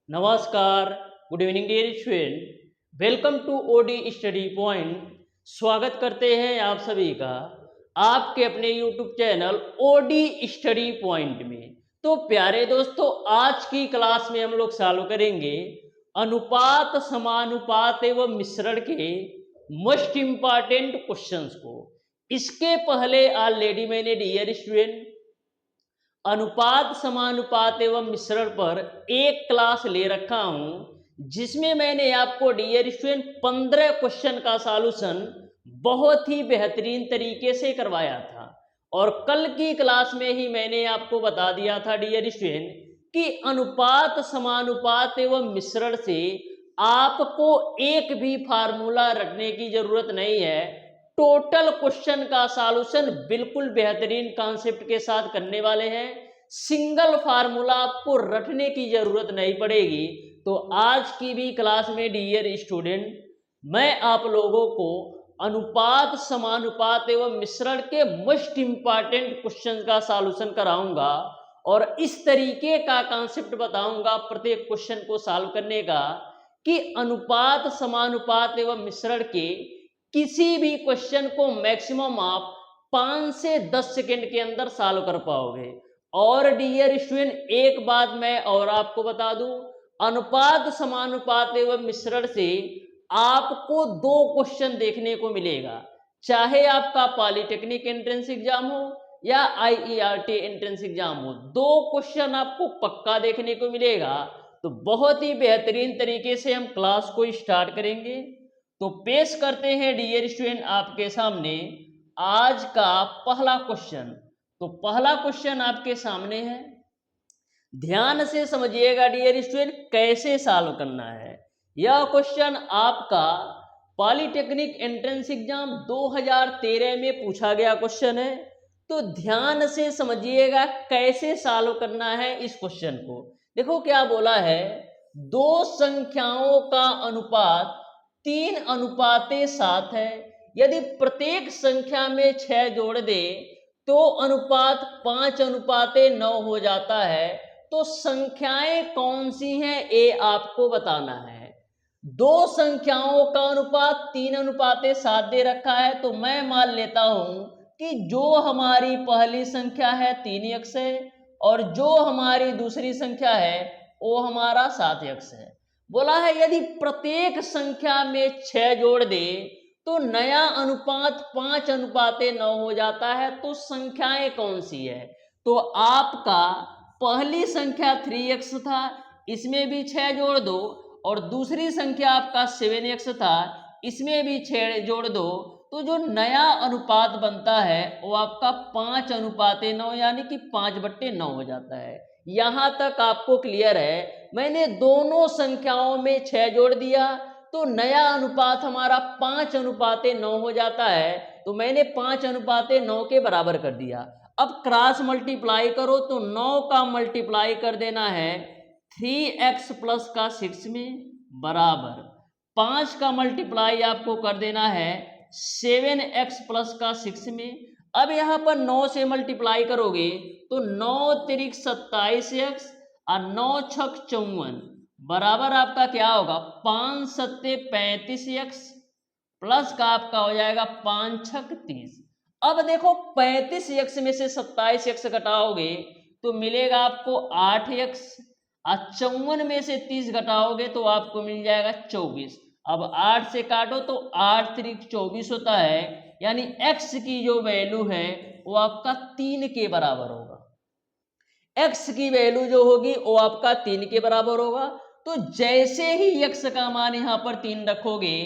नमस्कार, good evening dear student. Welcome to OD study point. स्वागत करते हैं आप सभी का आपके अपने YouTube channel OD study point में। तो प्यारे दोस्तों, आज की क्लास में हम लोग चालू करेंगे अनुपात, समानुपात एवं मिश्रण के मोस्ट इंपॉर्टेंट क्वेश्चंस को। इसके पहले ऑलरेडी मैंने डियर स्टूडेंट अनुपात, समानुपात एवं मिश्रण पर एक क्लास ले रखा हूं, जिसमें मैंने आपको डियर स्टूडेंट 15 क्वेश्चन का सॉल्यूशन बहुत ही बेहतरीन तरीके से करवाया था। और कल की क्लास में ही मैंने आपको बता दिया था डियर स्टूडेंट कि अनुपात, समानुपात एवं मिश्रण से आपको एक भी फार्मूला रखने की जरूरत नहीं है। टोटल क्वेश्चन का सॉल्यूशन बिल्कुल बेहतरीन कॉन्सेप्ट के साथ करने वाले हैं। सिंगल फार्मूला आपको रटने की जरूरत नहीं पड़ेगी। तो आज की भी क्लास में डियर स्टूडेंट मैं आप लोगों को अनुपात, समानुपात एवं मिश्रण के मोस्ट इंपॉर्टेंट क्वेश्चन का सॉल्यूशन कराऊंगा और इस तरीके का कॉन्सेप्ट बताऊंगा प्रत्येक क्वेश्चन को सॉल्व करने का कि अनुपात, समानुपात एवं मिश्रण के किसी भी क्वेश्चन को मैक्सिमम आप 5 से 10 सेकंड के अंदर सॉल्व कर पाओगे। और डियर स्टूडेंट एक बात मैं और आपको बता दूं, अनुपात, समानुपात एवं मिश्रण से आपको 2 क्वेश्चन देखने को मिलेगा, चाहे आपका पॉलिटेक्निक एंट्रेंस एग्जाम हो या आईईआरटी एंट्रेंस एग्जाम हो। 2 क्वेश्चन आपको पक्का देखने को मिलेगा। तो बहुत ही बेहतरीन तरीके से हम क्लास को स्टार्ट करेंगे। तो पेश करते हैं डियर स्टूडेंट आपके सामने आज का पहला क्वेश्चन। तो पहला क्वेश्चन आपके सामने है, ध्यान से समझिएगा डियर स्टूडेंट कैसे सॉल्व करना है। यह क्वेश्चन आपका पॉलिटेक्निक एंट्रेंस एग्जाम 2013 में पूछा गया क्वेश्चन है। तो ध्यान से समझिएगा कैसे सॉल्व करना है इस क्वेश्चन को। देखो क्या बोला है, दो संख्याओं का अनुपात 3:7 है। यदि प्रत्येक संख्या में 6 जोड़ दे तो अनुपात 5:9 हो जाता है। तो संख्याएं कौन सी हैं ये आपको बताना है। दो संख्याओं का अनुपात 3:7 दे रखा है। तो मैं मान लेता हूं कि जो हमारी पहली संख्या है 3x है और जो हमारी दूसरी संख्या है वो हमारा 7x है। बोला है यदि प्रत्येक संख्या में 6 जोड़ दे तो नया अनुपात 5:9 हो जाता है। तो संख्याएं कौन सी है? तो आपका पहली संख्या 3x था, इसमें भी 6 जोड़ दो, और दूसरी संख्या आपका 7x था, इसमें भी 6 जोड़ दो। तो जो नया अनुपात बनता है वो आपका 5:9 यानी कि 5/9 हो जाता है। यहां तक आपको क्लियर है? मैंने दोनों संख्याओं में 6 जोड़ दिया तो नया अनुपात हमारा 5:9 हो जाता है। तो मैंने 5:9 के बराबर कर दिया। अब क्रॉस मल्टीप्लाई करो तो 9 का मल्टीप्लाई कर देना है 3x प्लस का 6 में, बराबर 5 का मल्टीप्लाई आपको कर देना है 7x प्लस का 6 में। अब यहाँ पर 9 से मल्टीप्लाई करोगे तो 9 तिरिक 27x और 9 छक 54 बराबर आपका क्या होगा 5 सत्ते 35x प्लस का आपका हो जाएगा 5 छक 30। अब देखो 35x में से 27x घटाओगे तो मिलेगा आपको 8x और 54 में से 30 घटाओगे तो आपको मिल जाएगा 24। अब 8 से काटो तो 8 तिरिक 24 होता है, यानी x की जो वैल्यू है वो आपका 3 के बराबर होगा। x की वैल्यू जो होगी वो आपका 3 के बराबर होगा। तो जैसे ही x का मान यहाँ पर 3 रखोगे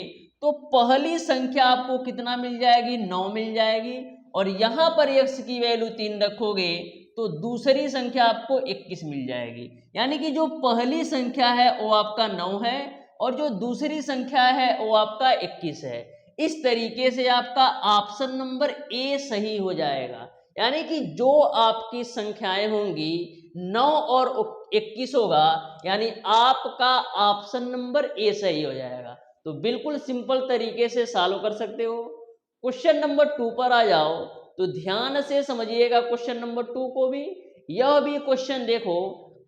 तो पहली संख्या आपको कितना मिल जाएगी 9 मिल जाएगी, और यहाँ पर x की वैल्यू 3 रखोगे तो दूसरी संख्या आपको 21 मिल जाएगी। यानी कि जो पहली संख्या है वो आपका 9 है और जो दूसरी संख्या है वो आपका 21 है। इस तरीके से आपका ऑप्शन नंबर ए सही हो जाएगा। यानी कि जो आपकी संख्याएं होंगी 9 और 21 होगा, यानी आपका ऑप्शन नंबर ए सही हो जाएगा। तो बिल्कुल सिंपल तरीके से सॉल्व कर सकते हो। क्वेश्चन नंबर 2 पर आ जाओ तो ध्यान से समझिएगा क्वेश्चन नंबर 2 को भी। यह भी क्वेश्चन देखो,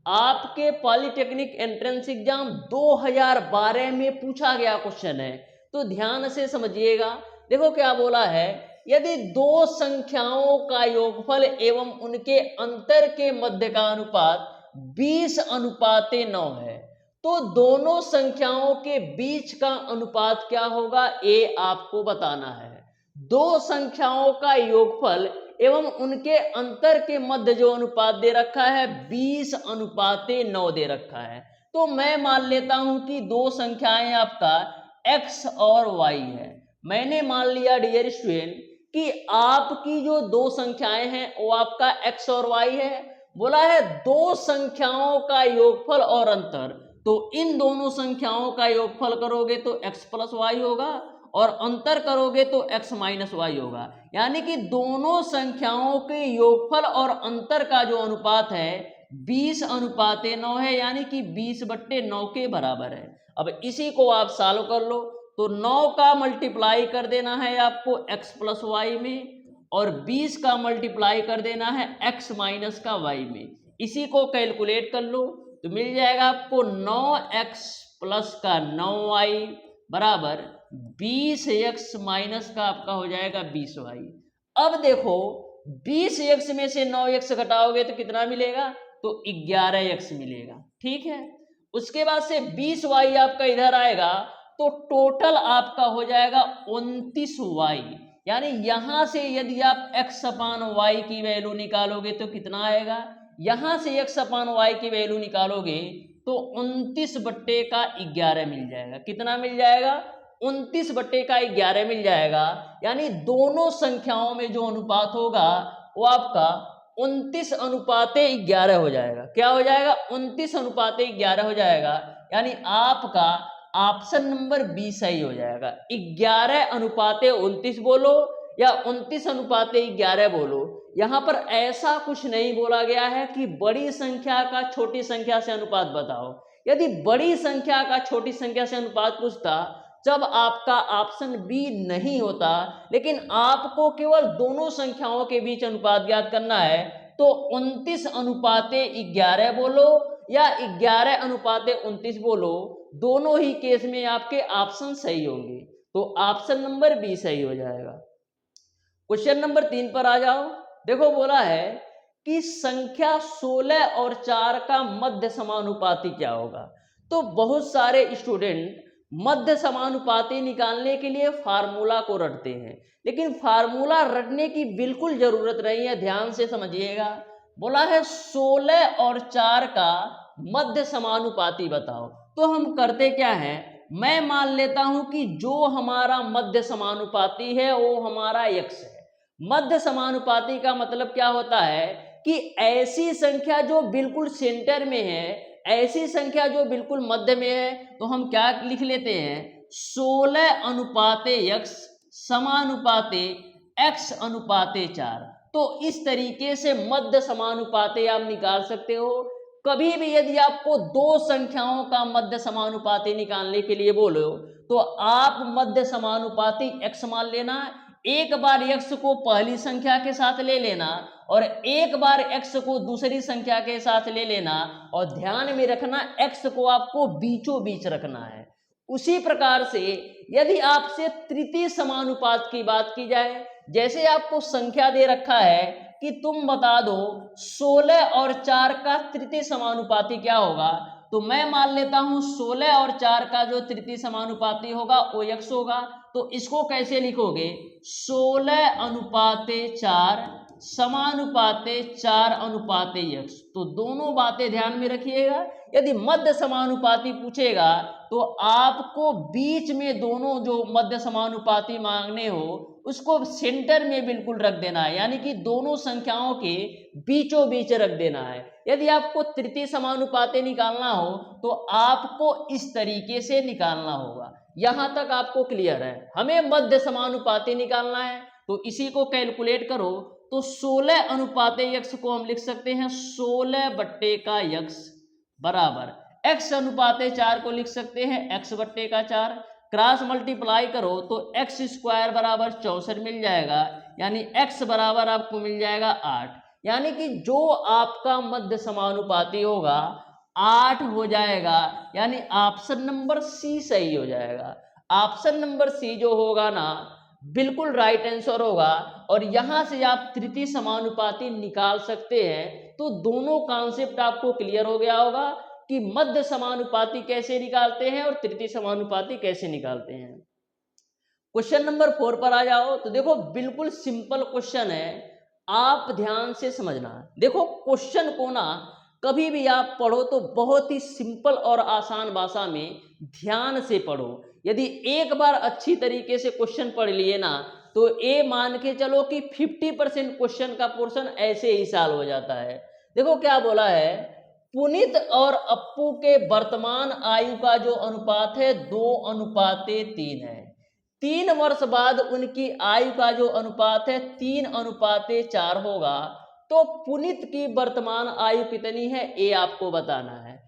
आपके पॉलिटेक्निक एंट्रेंस एग्जाम 2012 में पूछा गया क्वेश्चन है, तो ध्यान से समझिएगा। देखो क्या बोला है, यदि दो संख्याओं का योगफल एवं उनके अंतर के मध्य का अनुपात 20:9 है, तो दोनों संख्याओं के बीच का अनुपात क्या होगा, ये आपको बताना है। दो संख्याओं का योगफल एवं उनके अंतर के मध्य जो अनुपात दे रखा है 20:9 दे रखा है। तो मैं मान लेता हूं कि दो संख्याएं आपका x और y है। मैंने मान लिया डियर स्टूडेंट कि आपकी जो दो संख्याएं हैं वो आपका x और y है। बोला है दो संख्याओं का योगफल और अंतर, तो इन दोनों संख्याओं का योगफल करोगे तो x प्लस वाई होगा और अंतर करोगे तो x माइनस वाई होगा। यानी कि दोनों संख्याओं के योगफल और अंतर का जो अनुपात है 20:9 है, यानी कि 20/9 के बराबर है। अब इसी को आप सॉल्व कर लो, तो 9 का मल्टीप्लाई कर देना है आपको x प्लस वाई में और 20 का मल्टीप्लाई कर देना है x माइनस का y में। इसी को कैलकुलेट कर लो तो मिल जाएगा आपको 9x प्लस का 9y बराबर 20x माइनस का आपका हो जाएगा 20y। अब देखो 20x में से 9x घटाओगे तो कितना मिलेगा, तो 11x मिलेगा। ठीक है, उसके बाद से 20y आपका इधर आएगा तो टोटल आपका हो जाएगा 29y। यानी यहां से यदि आप x अपान y की वैल्यू निकालोगे तो कितना आएगा, यहां से x अपान y की वैल्यू निकालोगे तो 29/11 मिल जाएगा। कितना मिल जाएगा, 29/11 मिल जाएगा। यानी दोनों संख्याओं में जो अनुपात होगा वो आपका 29:11 हो जाएगा। क्या हो जाएगा, 29:11 हो जाएगा। यानी आपका ऑप्शन नंबर बी सही हो जाएगा। 11:29 बोलो या 29:11 बोलो, यहां पर ऐसा कुछ नहीं बोला गया है कि बड़ी संख्या का छोटी संख्या से अनुपात बताओ। यदि बड़ी संख्या का छोटी संख्या से अनुपात पूछता जब आपका ऑप्शन बी नहीं होता, लेकिन आपको केवल दोनों संख्याओं के बीच अनुपात ज्ञात करना है, तो 29:11 बोलो या 11:29 बोलो, दोनों ही केस में आपके ऑप्शन सही होंगे। तो ऑप्शन नंबर बी सही हो जाएगा। क्वेश्चन नंबर 3 पर आ जाओ। देखो बोला है कि संख्या 16 और 4 का मध्य समानुपाती क्या होगा। तो बहुत सारे स्टूडेंट मध्य समानुपाती निकालने के लिए फार्मूला को रटते हैं, लेकिन फार्मूला रटने की बिल्कुल जरूरत नहीं है। ध्यान से समझिएगा। बोला है 16 और 4 का मध्य समानुपाती बताओ। तो हम करते क्या है, मैं मान लेता हूं कि जो हमारा मध्य समानुपाती है वो हमारा x है। मध्य समानुपाती का मतलब क्या होता है कि ऐसी संख्या जो बिल्कुल सेंटर में है, ऐसी संख्या जो बिल्कुल मध्य में है, तो हम क्या लिख लेते हैं, 16:x समानुपाते x अनुपाते 4। तो इस तरीके से मध्य समानुपाते आप निकाल सकते हो। कभी भी यदि आपको दो संख्याओं का मध्य समानुपाती निकालने के लिए बोलो तो आप मध्य समानुपाती x मान लेना, एक बार x को पहली संख्या के साथ ले लेना और एक बार x को दूसरी संख्या के साथ ले लेना, और ध्यान में रखना x को आपको बीचों बीच रखना है। उसी प्रकार से यदि आपसे तृतीय समानुपात की बात की जाए, जैसे आपको संख्या दे रखा है कि तुम बता दो 16 और 4 का तृतीय समानुपाती क्या होगा, तो मैं मान लेता हूं 16 और 4 का जो तृतीय समानुपाती होगा वो x होगा। तो इसको कैसे लिखोगे, 16:4 समानुपाते 4:x। तो दोनों बातें ध्यान में रखिएगा। यदि मध्य समानुपाती पूछेगा तो आपको बीच में दोनों जो मध्य समानुपाती मांगने हो उसको सेंटर में बिल्कुल रख देना है, यानी कि दोनों संख्याओं के बीचों बीच रख देना है। यदि आपको तृतीय समानुपाती निकालना हो तो आपको इस तरीके से निकालना होगा। यहां तक आपको क्लियर है। हमें मध्य समानुपाती निकालना है तो इसी को कैलकुलेट करो, तो 16:x को हम लिख सकते हैं 16/x बराबर x अनुपाते 4 को लिख सकते हैं x/4। क्रॉस मल्टीप्लाई करो तो x² बराबर 64 मिल जाएगा, यानी x बराबर आपको मिल जाएगा 8। यानी कि जो आपका मध्य समानुपाती होगा 8 हो जाएगा, यानी ऑप्शन नंबर सी सही हो जाएगा। ऑप्शन नंबर सी जो होगा ना बिल्कुल राइट आंसर होगा। और यहां से आप तृतीय समानुपाती निकाल सकते हैं। तो दोनों कॉन्सेप्ट आपको क्लियर हो गया होगा कि मध्य समानुपाती कैसे निकालते हैं और तृतीय समानुपाती कैसे निकालते हैं। क्वेश्चन नंबर 4 पर आ जाओ। तो देखो बिल्कुल सिंपल क्वेश्चन है, आप ध्यान से समझना। देखो क्वेश्चन को ना कभी भी आप पढ़ो तो बहुत ही सिंपल और आसान भाषा में ध्यान से पढ़ो। यदि एक बार अच्छी तरीके से क्वेश्चन पढ़ लिए ना तो ये मान के चलो कि 50% क्वेश्चन का पोर्शन ऐसे ही सॉल्व हो जाता है। देखो क्या बोला है, पुनीत और अप्पू के वर्तमान आयु का जो अनुपात है 2:3 है। 3 वर्ष बाद उनकी आयु का जो अनुपात है 3:4 होगा। तो पुनीत की वर्तमान आयु कितनी है ये आपको बताना है।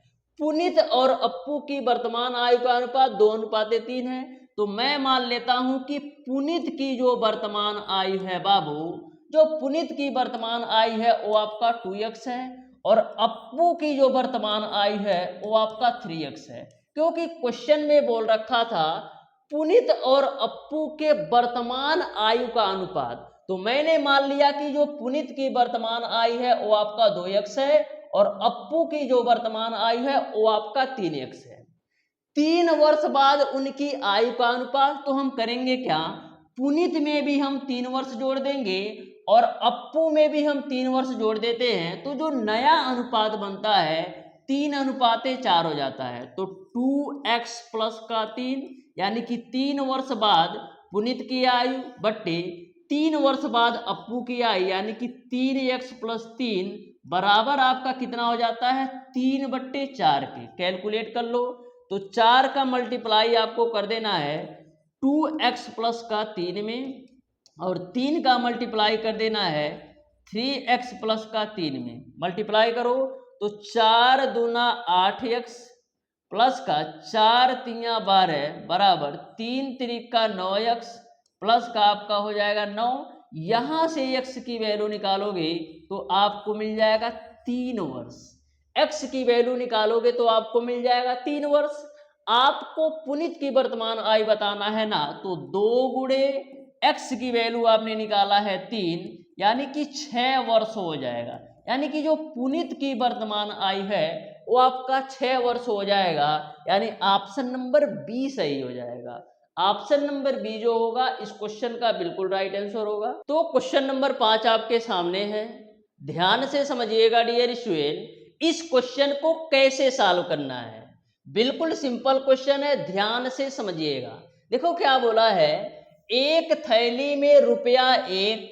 पुनीत और अप्पू की वर्तमान आयु का अनुपात 2:3 है। तो मैं मान लेता हूं कि पुनीत की जो वर्तमान आयु है बाबू, जो पुनीत की वर्तमान आयु है वो आपका 2x है और अप्पू की जो वर्तमान आयु है वो आपका 3x है। क्योंकि क्वेश्चन में बोल रखा था पुनीत और अप्पू के वर्तमान आयु का अनुपात, तो मैंने मान लिया कि जो पुनीत की वर्तमान आयु है वो आपका 2x है और अप्पू की जो वर्तमान आयु है वो आपका 3x है। 3 वर्ष बाद उनकी आयु का अनुपात, तो हम करेंगे क्या, पुनीत में भी हम 3 वर्ष जोड़ देंगे और अप्पू में भी हम 3 वर्ष जोड़ देते हैं। तो जो नया अनुपात बनता है 3:4 हो जाता है। तो 2x प्लस का 3, यानी कि 3 वर्ष बाद पुनीत की आयु बट्टे 3 वर्ष बाद अप्पू की आयु, यानी कि 3x प्लस 3 बराबर आपका कितना हो जाता है 3/4 के। कैलकुलेट कर लो। तो 4 का मल्टीप्लाई आपको कर देना है 2x प्लस का 3 में और 3 का मल्टीप्लाई कर देना है 3x प्लस का 3 में। मल्टीप्लाई करो तो 4 दूना 8x प्लस का 4 तिया 12 बराबर 3 त्रिका 9x प्लस का आपका हो जाएगा 9। यहां से x की वैल्यू निकालोगे तो आपको मिल जाएगा 3 वर्ष। x की वैल्यू निकालोगे तो आपको मिल जाएगा 3 वर्ष। आपको पुनीत की वर्तमान आयु बताना है ना, तो 2 गुणे x की वैल्यू आपने निकाला है 3, यानी कि 6 वर्ष हो जाएगा। यानी कि जो पुनीत की वर्तमान आयु है वो आपका 6 वर्ष हो जाएगा। यानी ऑप्शन नंबर बी सही हो जाएगा। ऑप्शन नंबर बी जो होगा इस क्वेश्चन का बिल्कुल राइट आंसर होगा। तो क्वेश्चन नंबर 5 आपके सामने है, ध्यान से समझिएगा डियर स्टूडेंट। इस क्वेश्चन को कैसे सॉल्व करना है, बिल्कुल सिंपल क्वेश्चन है, ध्यान से समझिएगा। देखो क्या बोला है, एक थैली में रुपया 1,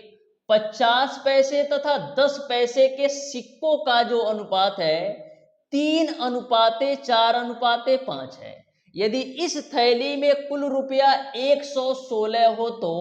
50 पैसे तथा 10 पैसे के सिक्कों का जो अनुपात है 3:4:5 है। यदि इस थैली में कुल रुपया 116 हो तो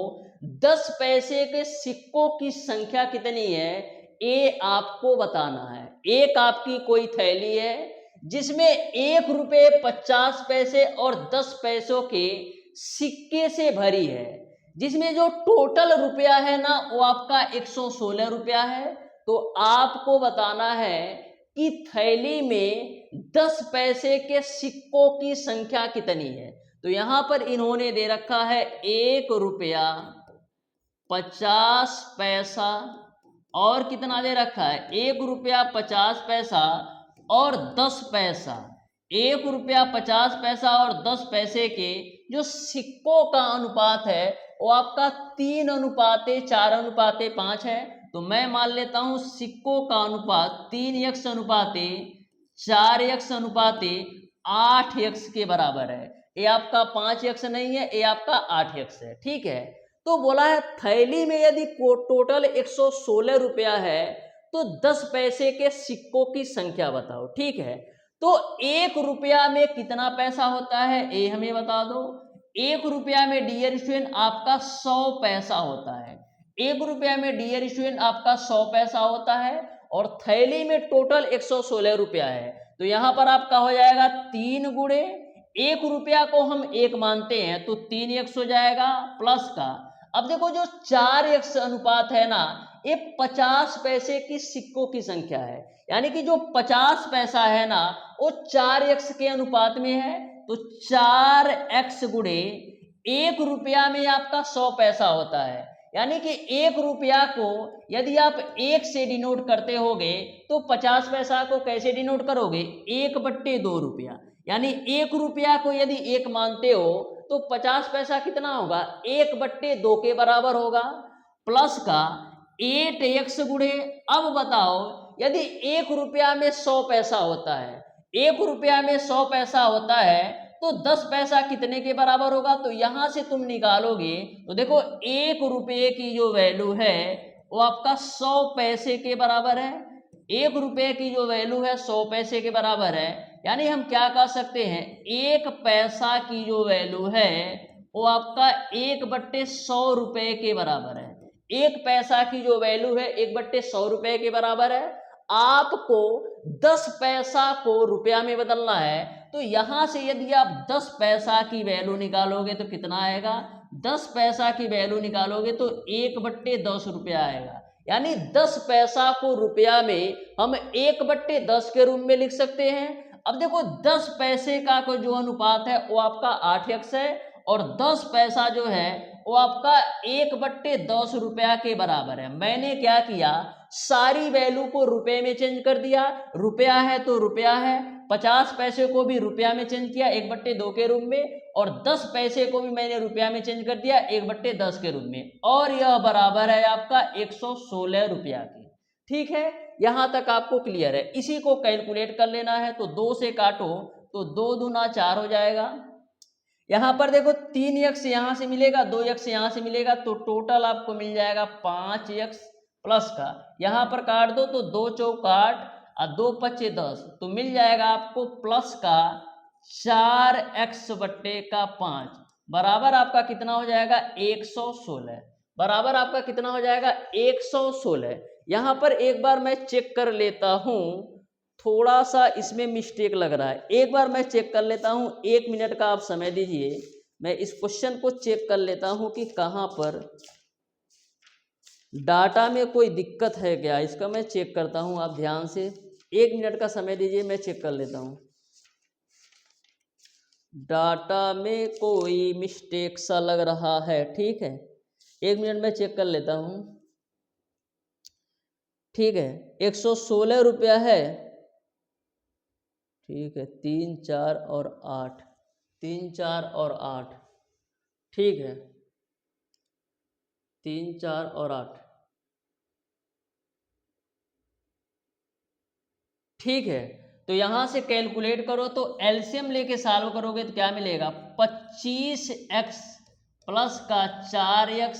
10 पैसे के सिक्कों की संख्या कितनी है ये आपको बताना है। एक आपकी कोई थैली है जिसमें 1 रुपये 50 पैसे और 10 पैसों के सिक्के से भरी है, जिसमें जो टोटल रुपया है ना वो आपका 116 रुपया है। तो आपको बताना है कि थैली में 10 पैसे के सिक्कों की संख्या कितनी है। तो यहां पर इन्होंने दे रखा है 1 रुपया 50 पैसा और कितना दे रखा है 1 रुपया 50 पैसा और 10 पैसा। 1 रुपया 50 पैसा और 10 पैसे के जो सिक्कों का अनुपात है वो आपका 3:4:5 है। तो मैं मान लेता हूं सिक्कों का अनुपात 3x/4x/8x के बराबर है। ये आपका 5x नहीं है, ये आपका 8x है। ठीक है, तो बोला है थैली में यदि टोटल 116 रुपया है तो 10 पैसे के सिक्कों की संख्या बताओ। ठीक है, तो 1 रुपया में कितना पैसा होता है ये हमें बता दो। 1 रुपया में डियर स्टूडेंट आपका 100 पैसा होता है। 1 रुपया में डियर स्टूडेंट आपका 100 पैसा होता है और थैली में टोटल 116 रुपया है। तो यहां पर आपका हो जाएगा 3 गुणे 1 रुपया को हम 1 मानते हैं तो 3x हो जाएगा प्लस का। अब देखो जो 4x अनुपात है ना ये 50 पैसे की सिक्कों की संख्या है। यानी कि जो 50 पैसा है ना वो 4x के अनुपात में है, तो 4x गुणे 1 रुपया में आपका 100 पैसा होता है। यानी कि 1 रुपया को यदि आप 1 से डिनोट करते होगे तो 50 पैसा को कैसे डिनोट करोगे, 1/2 रुपया। यानी 1 रुपया को यदि 1 मानते हो तो 50 पैसा कितना होगा, 1/2 के बराबर होगा। प्लस का 8x गुणे, अब बताओ यदि 1 रुपया में 100 पैसा होता है, 1 रुपया में 100 पैसा होता है तो 10 पैसा कितने के बराबर होगा, तो यहां से तुम निकालोगे तो देखो 1 रुपये की जो वैल्यू है वो आपका 100 पैसे के बराबर है। 1 रुपये की जो वैल्यू है 100 पैसे के बराबर है। यानी हम क्या कह सकते हैं, 1 पैसा की जो वैल्यू है वो आपका 1/100 रुपये के बराबर है। 1 पैसा की जो वैल्यू है 1/100 रुपये के बराबर है। आपको 10 पैसा को रुपया में बदलना है, तो यहां से यदि आप 10 पैसा की वैल्यू निकालोगे तो कितना आएगा, 10 पैसा की वैल्यू निकालोगे तो 1/10 रुपया आएगा। यानी 10 पैसा को रुपया में हम 1/10 के रूप में लिख सकते हैं। अब देखो 10 पैसे का जो अनुपात है वो आपका 8x है, और 10 पैसा जो है वो आपका 1/10 रुपया के बराबर है। मैंने क्या किया, सारी वैल्यू को रुपए में चेंज कर दिया, रुपया है तो रुपया है, 50 पैसे को भी रुपया में चेंज किया 1/2 के रूप में, और 10 पैसे को भी मैंने रुपया में चेंज कर दिया 1/10 के रूप में, और यह बराबर है आपका 116 रुपया की। ठीक है, यहां तक आपको क्लियर है। इसी को कैलकुलेट कर लेना है, तो 2 से काटो तो 2 दूना 4 हो जाएगा। यहां पर देखो 3x यहां से मिलेगा, 2x यहां से मिलेगा, तो टोटल आपको मिल जाएगा 5x प्लस का, यहां पर काट दो तो 2 चौक 8 और 2 पच्चे 10, तो मिल जाएगा आपको प्लस का 4x/5 बराबर आपका कितना हो जाएगा 116, बराबर आपका कितना हो जाएगा 116। यहां पर एक बार मैं चेक कर लेता हूं, थोड़ा सा इसमें मिस्टेक लग रहा है, एक बार मैं चेक कर लेता हूं, 1 मिनट का आप समय दीजिए, मैं इस क्वेश्चन को चेक कर लेता हूं कि कहां पर डाटा में कोई दिक्कत है क्या, इसका मैं चेक करता हूं। आप ध्यान से 1 मिनट का समय दीजिए, मैं चेक कर लेता हूं। डाटा में कोई मिस्टेक सा लग रहा है, ठीक है, 1 मिनट में चेक कर लेता हूं। ठीक है, 116 रुपया है, ठीक है, 3 4 और 8, 3 4 और 8, ठीक है, 3 4 और 8, ठीक है। तो यहां से कैलकुलेट करो, तो एलसीएम लेके सॉल्व करोगे तो क्या मिलेगा, 25x प्लस का 4x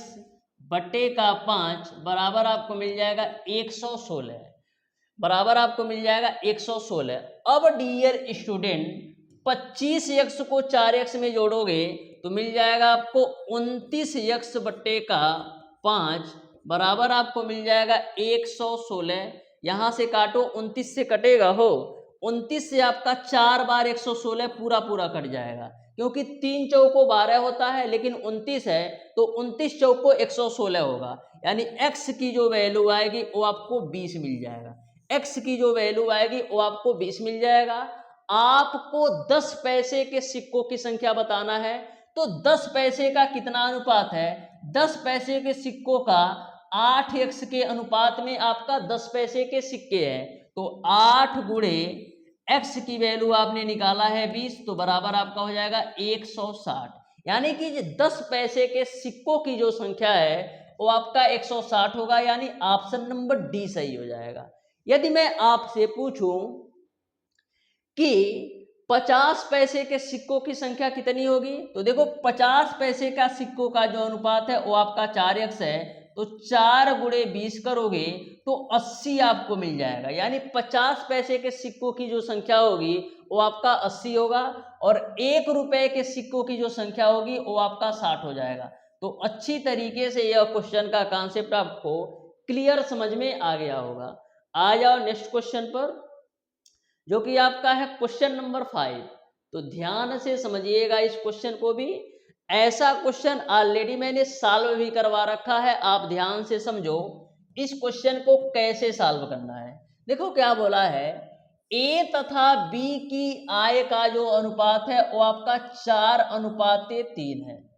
बटे का 5 बराबर आपको मिल जाएगा 116, बराबर आपको मिल जाएगा 116। अब डियर स्टूडेंट 25x को 4x में जोड़ोगे तो मिल जाएगा आपको 29x बटे का 5 बराबर आपको मिल जाएगा 116। यहां से काटो, 29 से कटेगा हो, 29 से आपका 4 बार 116 पूरा पूरा कट जाएगा, क्योंकि 3 चौको 12 होता है, लेकिन 29 है तो 29 चौको 116 होगा। यानी x की जो वैल्यू आएगी वो आपको 20 मिल जाएगा, x की जो वैल्यू आएगी वो आपको 20 मिल जाएगा। आपको 10 पैसे के सिक्कों की संख्या बताना है, तो 10 पैसे का कितना अनुपात है, 10 पैसे के सिक्कों का 8x के अनुपात में आपका 10 पैसे के सिक्के हैं, तो 8 गुणे x की वैल्यू आपने निकाला है 20, तो बराबर आपका हो जाएगा 160। यानी कि 10 पैसे के सिक्कों की जो संख्या है वो आपका 160 होगा, यानी ऑप्शन नंबर डी सही हो जाएगा। यदि मैं आपसे पूछूं कि 50 पैसे के सिक्कों की संख्या कितनी होगी, तो देखो 50 पैसे का सिक्कों का जो अनुपात है वो आपका 4x है, तो 4 गुणे 20 करोगे तो 80 आपको मिल जाएगा। यानी 50 पैसे के सिक्कों की जो संख्या होगी वो आपका 80 होगा, और 1 रुपए के सिक्कों की जो संख्या होगी वो आपका 60 हो जाएगा। तो अच्छी तरीके से यह क्वेश्चन का कॉन्सेप्ट आपको क्लियर समझ में आ गया होगा। आ जाओ नेक्स्ट क्वेश्चन पर, जो कि आपका है क्वेश्चन नंबर 5। तो ध्यान से समझिएगा इस क्वेश्चन को भी, ऐसा क्वेश्चन ऑलरेडी मैंने सॉल्व भी करवा रखा है, आप ध्यान से समझो। इस क्वेश्चन को कैसे सॉल्व करना है। देखो क्या बोला है, ए तथा बी की आय का जो अनुपात है वो आपका 4:3 है,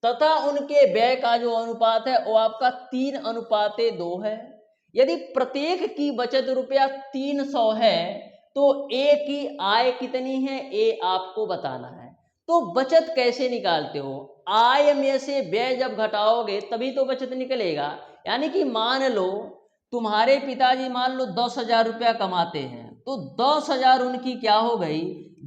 तथा उनके व्यय का जो अनुपात है वो आपका 3:2 है। यदि प्रत्येक की बचत रुपया 300 है तो ए की आय कितनी है, ए आपको बताना है। तो बचत कैसे निकालते हो, आय में से व्यय जब घटाओगे तभी तो बचत निकलेगा। यानी कि मान लो तुम्हारे पिताजी मान लो 10,000 रुपया कमाते हैं, तो 10,000 उनकी क्या हो गई,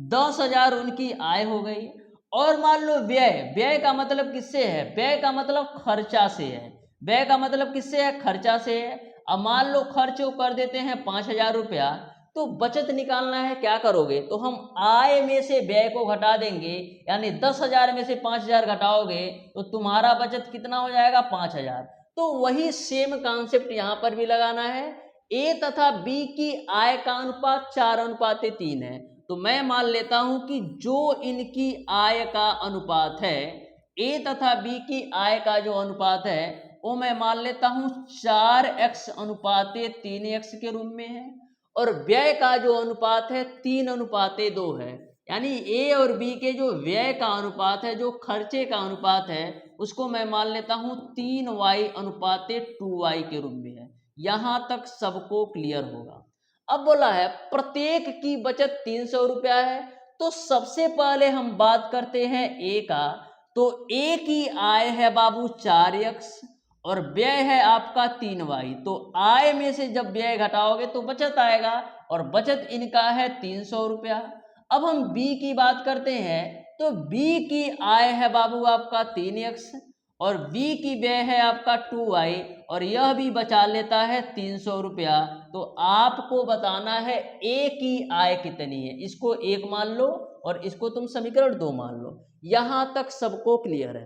10,000 उनकी आय हो गई। और मान लो व्यय, व्यय का मतलब किससे है, व्यय का मतलब खर्चा से है, व्यय का मतलब किससे है, खर्चा से है। अब मान लो खर्च कर देते हैं 5,000 रुपया, तो बचत निकालना है, क्या करोगे, तो हम आय में से व्यय को घटा देंगे, यानी 10,000 में से 5,000 घटाओगे तो तुम्हारा बचत कितना हो जाएगा, 5,000। तो वही सेम कॉन्सेप्ट यहां पर भी लगाना है। ए तथा बी की आय का अनुपात 4:3 है, तो मैं मान लेता हूं कि जो इनकी आय का अनुपात है, ए तथा बी की आय का जो अनुपात है वो मैं मान लेता हूं 4:3x के रूप में है, और व्यय का जो अनुपात है 3:2 है। यानी ए और बी के जो व्यय का अनुपात है, जो खर्चे का अनुपात है, उसको मैं मान लेता हूं 3y/2y के रूप में है। यहां तक सबको क्लियर होगा। अब बोला है प्रत्येक की बचत 300 रुपया है, तो सबसे पहले हम बात करते हैं ए का। तो ए की आय है बाबू 4x और व्यय है आपका 3y, तो आय में से जब व्यय घटाओगे तो बचत आएगा, और बचत इनका है 300 रुपया। अब हम बी की बात करते हैं, तो बी की आय है बाबू आपका 3x और बी की व्यय है आपका 2y, और यह भी बचा लेता है 300 रुपया। तो आपको बताना है ए की आय कितनी है, इसको 1 मान लो और इसको तुम समीकरण 2 मान लो। यहां तक सबको क्लियर है।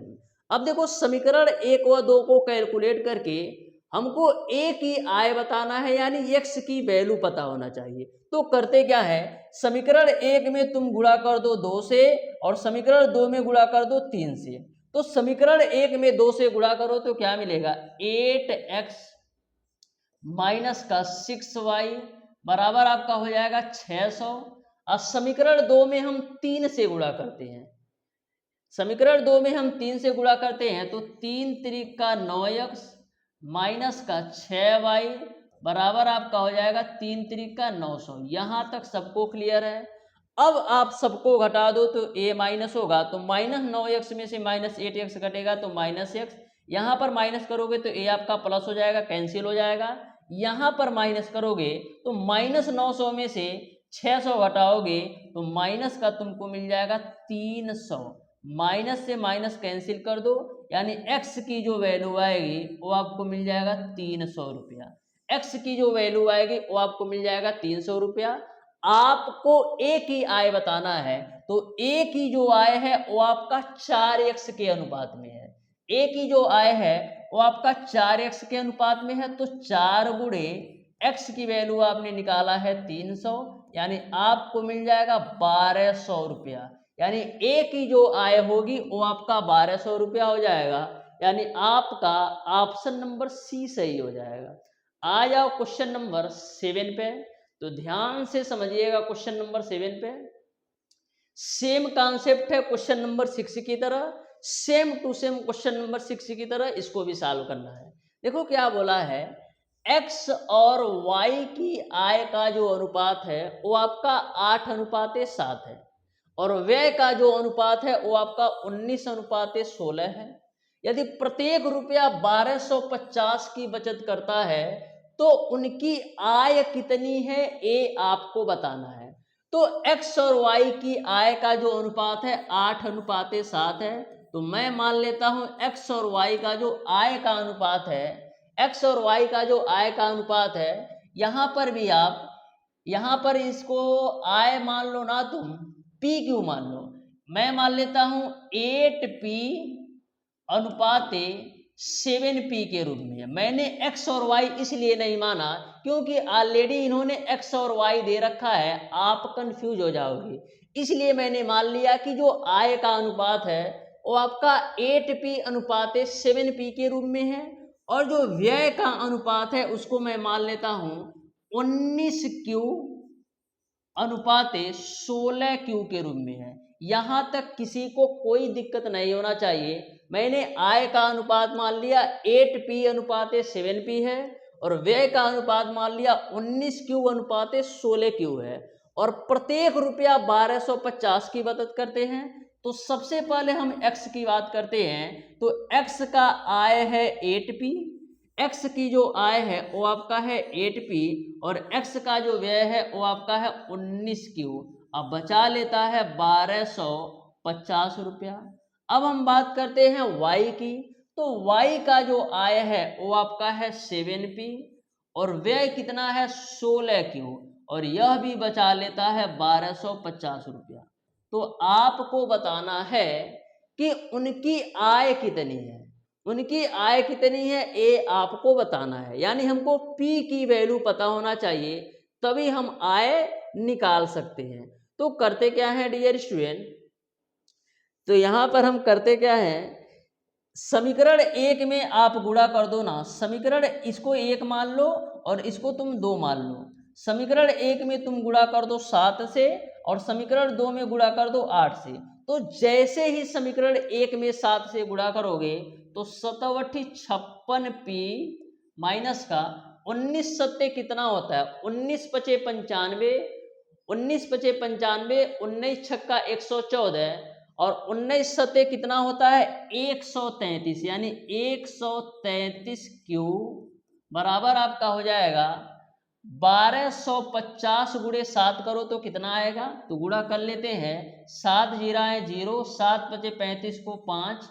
अब देखो समीकरण 1 व 2 को कैलकुलेट करके हमको ए की आय बताना है, यानी एक्स की वैल्यू पता होना चाहिए। तो करते क्या है, समीकरण 1 में तुम गुणा कर दो 2 से, और समीकरण 2 में गुणा कर दो 3 से। तो समीकरण 1 में 2 से गुणा करो तो क्या मिलेगा, 8x माइनस का 6y बराबर आपका हो जाएगा 600। अब समीकरण 2 में हम 3 से गुणा करते हैं, समीकरण 2 में हम 3 से गुणा करते हैं, तो 3 त्रिक का 9x माइनस का 6y बराबर आपका हो जाएगा 3 त्रिक का 900। यहां तक सबको क्लियर है। अब आप सबको घटा दो तो a माइनस होगा, तो -9x में से -8x घटेगा तो -x, यहाँ पर माइनस करोगे तो a आपका प्लस हो जाएगा, कैंसिल हो जाएगा। यहाँ पर माइनस करोगे तो -900 में से 600 घटाओगे तो माइनस का तुमको मिल जाएगा 300। माइनस से माइनस कैंसिल कर दो, यानी x की जो वैल्यू आएगी वो आपको मिल जाएगा 300 रुपया। x की जो वैल्यू आएगी वो आपको मिल जाएगा 300 रुपया। आपको a की आय बताना है, तो a की जो आय है वो आपका 4x के अनुपात में है। a की जो आय है वो आपका 4x के अनुपात में है, तो 4 गुणे x की वैल्यू आपने निकाला है 300, यानी आपको मिल जाएगा 1200 रुपया। यानी ए की जो आय होगी वो आपका 1200 रुपया हो जाएगा, यानी आपका ऑप्शन नंबर सी सही हो जाएगा। आ जाओ क्वेश्चन नंबर 7 पे, तो ध्यान से समझिएगा। क्वेश्चन नंबर 7 पे सेम कॉन्सेप्ट है क्वेश्चन नंबर 6 की तरह, same to same question number 6 की तरह इसको भी सॉल्व करना है। देखो क्या बोला है, x और y की आय का जो अनुपात है वो आपका 8:7 है, और व्यय का जो अनुपात है वो आपका 19:16 है। यदि प्रत्येक रुपया 1250 की बचत करता है तो उनकी आय कितनी है, ये आपको बताना है। तो x और y की आय का जो अनुपात है 8:7 है, तो मैं मान लेता हूं x और y का जो आय का अनुपात है, x और y का जो आय का अनुपात है, यहां पर भी आप यहां पर इसको आय मान लो ना, तुम p क्यों मान लो, मैं मान लेता हूं 8p अनुपाते 7p के रूप में। मैंने x और y इसलिए नहीं माना क्योंकि ऑलरेडी इन्होंने x और y दे रखा है, आप कंफ्यूज हो जाओगे। इसलिए मैंने मान लिया कि जो आय का अनुपात है वो आपका 8p अनुपाते 7p के रूप में है, और जो व्यय का अनुपात है उसको मैं मान लेता हूं 19Q अनुपाते 16Q के रूप में है। यहां तक किसी को कोई दिक्कत नहीं होना चाहिए। मैंने आय का अनुपात मान लिया 8P अनुपाते 7P है और व्यय का अनुपात मान लिया 19Q अनुपाते 16Q है और प्रत्येक रुपया 1250 की बचत करते हैं। तो सबसे पहले हम x की बात करते हैं। तो x का आय है 8P, x की जो आय है वो आपका है 8P और x का जो व्यय है वो आपका है 19Q। अब बचा लेता है 1250 रुपया। अब हम बात करते हैं y की। तो y का जो आय है वो आपका है 7P और व्यय कितना है 16Q और यह भी बचा लेता है 1250 रुपया। तो आपको बताना है कि उनकी आय कितनी है। उनकी आय कितनी है ये आपको बताना है, यानी हमको P की वैल्यू पता होना चाहिए तभी हम आय निकाल सकते हैं। तो करते क्या है डियर स्टूडेंट, तो यहां पर हम करते क्या है, समीकरण एक में आप गुणा कर दो ना। समीकरण इसको एक मान लो और इसको तुम दो मान लो। समीकरण एक में तुम गुणा कर दो 7 से और समीकरण दो में गुणा कर दो 8 से। तो जैसे ही समीकरण एक में 7 से गुणा करोगे तो 7 56P माइनस का 19 सत्ते कितना होता है 19 पचे 95, 19 पचे 95, 19 छक्का 114 और 19 सत्ते कितना होता है 133, यानी 133Q बराबर आपका हो जाएगा 1250 गुणे 7 करो तो कितना आएगा, तो गुणा कर लेते हैं। 7 जीरा है 0, 7 बचे 35 को 5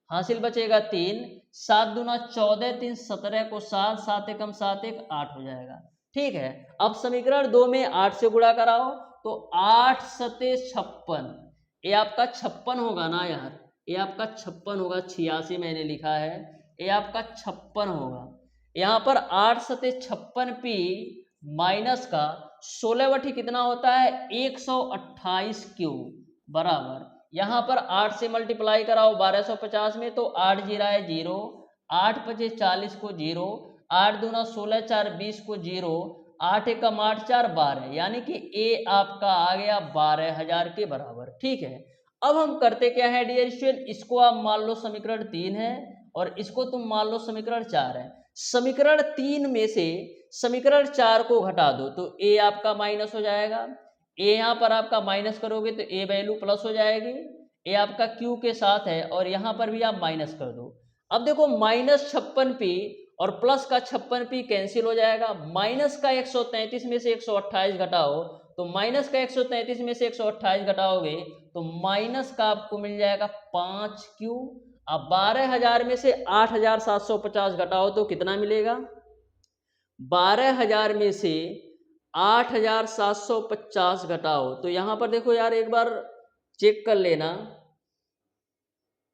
हासिल बचेगा 3, 7 दूना 14, 3 17 को 7, 7 एकम 7 1 8 हो जाएगा। ठीक है, अब समीकरण 2 में 8 से गुणा कराओ तो 8 सते 56, ये आपका 56 होगा ना यार, ये आपका 56 होगा। 86 मैंने लिखा है, ये आपका 56 होगा। यहाँ पर 8 सते 56P माइनस का 16 बटी कितना होता है 128Q बराबर, यहाँ पर 8 से मल्टीप्लाई कराओ 1250 में तो 8 जीरा है 0, 8 पचे 40 को 0, 8 दूना 16 4 20 को 0, 8 एकम 8 4 12, यानी कि ए आपका आ गया 12,000 के बराबर। ठीक है, अब हम करते क्या है डियर स्टूडेंट, इसको आप मान लो समीकरण 3 है और इसको तुम मान लो समीकरण 4 है। समीकरण 3 में से समीकरण 4 को घटा दो तो ए आपका माइनस हो जाएगा। ए यहाँ पर आपका माइनस करोगे तो ए वैल्यू प्लस हो जाएगी। ए आपका क्यू के साथ है और यहाँ पर भी आप माइनस कर दो। अब देखो माइनस 56P और प्लस का 56P कैंसिल हो जाएगा। माइनस का 133 में से 128 घटाओ तो माइनस का 133 में से 128 घटाओगे तो माइनस का आपको मिल जाएगा 5Q। अब 12,000 में से 8,750 घटाओ तो कितना मिलेगा, 12,000 में से 8,750 घटाओ तो यहां पर देखो यार एक बार चेक कर लेना।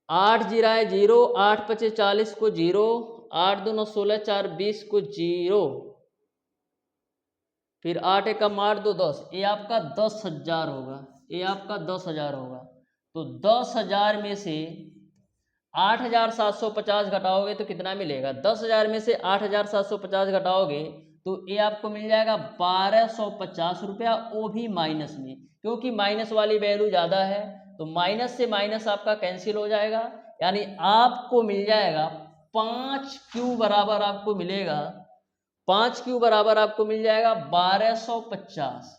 8 जीरा है 0, 8 पचे 40 को 0, 8 दूना 16 4 20 को 0, फिर 8 एकम 8 2 10, ये आपका 10,000 होगा। ये आपका 10,000 होगा। तो 10,000 में से 8,750 घटाओगे तो कितना मिलेगा, 10,000 में से 8,750 घटाओगे तो ये आपको मिल जाएगा 1250 रुपया, वो भी माइनस में, क्योंकि माइनस वाली वैल्यू ज़्यादा है तो माइनस से माइनस आपका कैंसिल हो जाएगा। यानी आपको मिल जाएगा 5Q बराबर आपको मिलेगा, 5Q बराबर आपको मिल जाएगा 1250।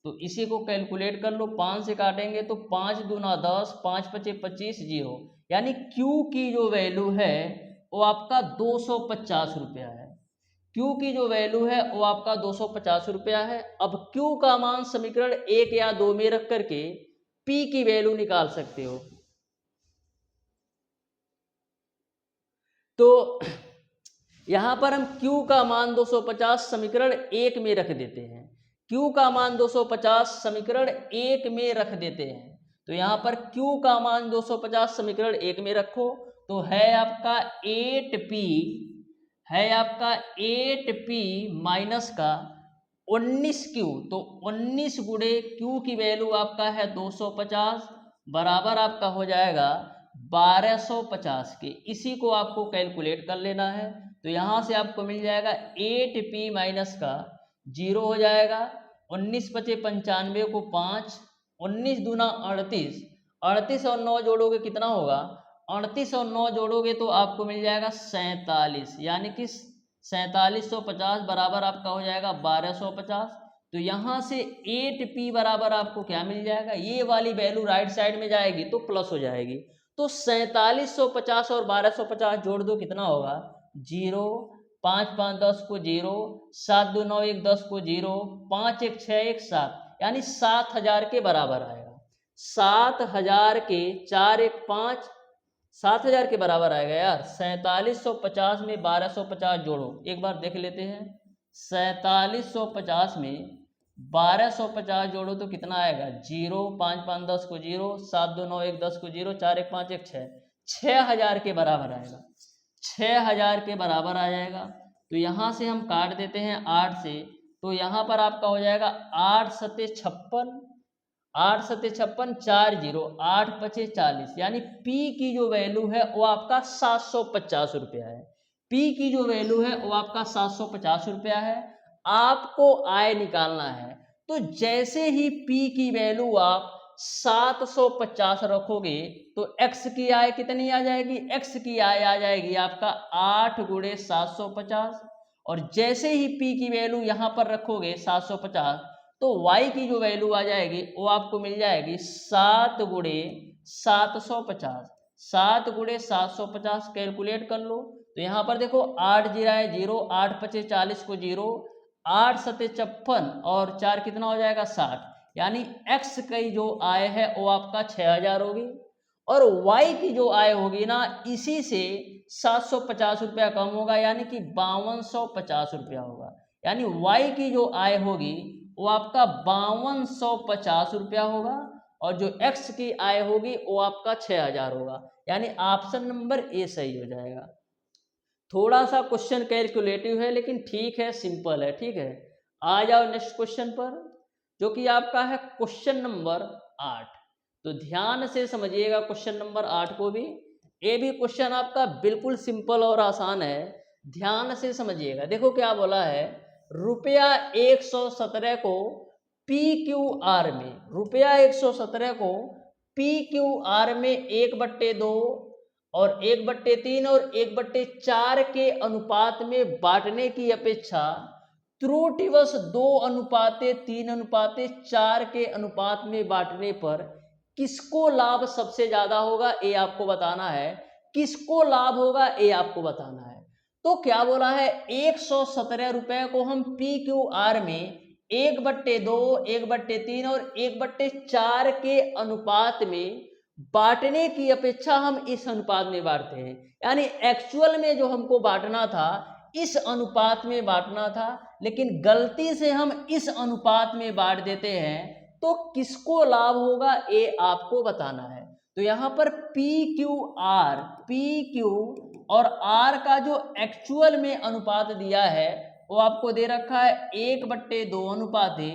तो इसी को कैलकुलेट कर लो, 5 से काटेंगे तो 5 दूना 10, 5 पचे 25 0, यानी Q की जो वैल्यू है वो आपका 250 रुपया है। Q की जो वैल्यू है वो आपका 250 रुपया है। अब Q का मान समीकरण 1 या 2 में रख करके P की वैल्यू निकाल सकते हो। तो यहां पर हम Q का मान 250 समीकरण 1 में रख देते हैं। Q का मान 250 समीकरण 1 में रख देते हैं। तो यहां पर Q का मान 250 समीकरण 1 में रखो तो है आपका 8P, है आपका 8P माइनस का 19Q, तो 19 गुणे Q की वैल्यू आपका है 250 बराबर आपका हो जाएगा 1250 के, इसी को आपको कैलकुलेट कर लेना है। तो यहाँ से आपको मिल जाएगा 8p माइनस का 0 हो जाएगा, 19 पचे 95 को 5, 19 दूना 38, 38 और 9 जोड़ोगे कितना होगा, 38 और 9 जोड़ोगे तो आपको मिल जाएगा 47, यानी कि 4750 बराबर आपका हो जाएगा 1250। तो यहाँ से 8p बराबर आपको क्या मिल जाएगा, ये वाली वैल्यू राइट साइड में जाएगी तो प्लस हो जाएगी। तो 4750 और 1250 जोड़ दो कितना होगा, 0, 5 5 10 को 0, 7 2 9 1 10 को 0, 5 1 6 1 7, यानी 7000 के बराबर आएगा। 7000 के 4 1 5, 7000 के बराबर आएगा यार। 4750 में 1250 जोड़ो, एक बार देख लेते हैं। 4750 में 1250 जोड़ो तो कितना आएगा, 0, 5 5 10 को 0, 7 2 9 1 10 को 0, 4 1 5 1 6, 6000 के बराबर आएगा। 6000 के बराबर आ जाएगा। तो यहाँ से हम काट देते हैं 8 से, तो यहाँ पर आपका हो जाएगा 8 सत्ते 56, 8 सत्ते 56, 4 0, 8 पचे 40, यानी P की जो वैल्यू है वो आपका 750 रुपया है। P की जो वैल्यू है वो आपका 750 रुपया है। आपको आय निकालना है, तो जैसे ही P की वैल्यू आप 750 रखोगे तो x की आय कितनी आ जाएगी, x की आय आ जाएगी आपका 8 गुणे 750, और जैसे ही P की वैल्यू यहाँ पर रखोगे 750 तो y की जो वैल्यू आ जाएगी वो आपको मिल जाएगी 7 गुणे 750, 7 गुणे 750 कैलकुलेट कर लो। तो यहाँ पर देखो 8 जीरा है 0, 8 पचे 40 को 0, 8 सत्ते 56 और 4 कितना हो जाएगा 60, यानी x की जो आय है वो आपका 6000 होगी, और y की जो आय होगी ना इसी से 750 रुपया कम होगा, यानी कि 5250 रुपया होगा। यानी y की जो आय होगी वो आपका 5250 रुपया होगा, और जो x की आय होगी वो आपका 6000 होगा। यानी ऑप्शन नंबर ए सही हो जाएगा। थोड़ा सा क्वेश्चन कैलकुलेटिव है लेकिन ठीक है, सिंपल है, ठीक है। आ जाओ नेक्स्ट क्वेश्चन पर, जो कि आपका है क्वेश्चन नंबर 8। तो ध्यान से समझिएगा क्वेश्चन नंबर 8 को भी। ये भी क्वेश्चन आपका बिल्कुल सिंपल और आसान है, ध्यान से समझिएगा। देखो क्या बोला है, रुपया 117 को PQR में, रुपया 117 को PQR में 1/2 और 1/3 और 1/4 के अनुपात में बांटने की अपेक्षा त्रुटिवश 2:3:4 के अनुपात में बांटने पर किसको लाभ सबसे ज्यादा होगा, ये आपको बताना है। किसको लाभ होगा ये आपको बताना है। तो क्या बोला है, 117 रुपए को हम PQR में 1/2, 1/3 और 1/4 के अनुपात में बांटने की अपेक्षा हम इस अनुपात में बांटते हैं। यानी एक्चुअल में जो हमको बांटना था इस अनुपात में बांटना था, लेकिन गलती से हम इस अनुपात में बांट देते हैं, तो किसको लाभ होगा ये आपको बताना है। तो यहाँ पर PQR, PQ और R का जो एक्चुअल में अनुपात दिया है वो आपको दे रखा है 1/2 अनुपाते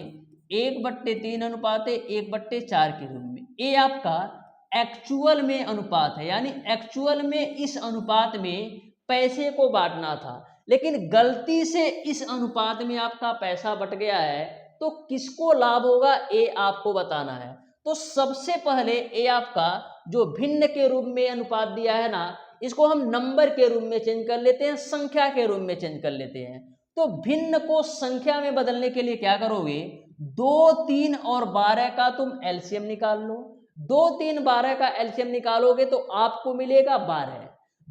1/3 अनुपाते 1/4 के रूप में। ये आपका एक्चुअल में अनुपात है, यानी एक्चुअल में इस अनुपात में पैसे को बांटना था, लेकिन गलती से इस अनुपात में आपका पैसा बट गया है, तो किसको लाभ होगा ये आपको बताना है। तो सबसे पहले ये आपका जो भिन्न के रूप में अनुपात दिया है ना, इसको हम नंबर के रूप में चेंज कर लेते हैं, संख्या के रूप में चेंज कर लेते हैं। तो भिन्न को संख्या में बदलने के लिए क्या करोगे, 2, 3 और 12 का तुम एलसीएम निकाल लो। 2, 3, 12 का एलसीएम निकालोगे तो आपको मिलेगा 12।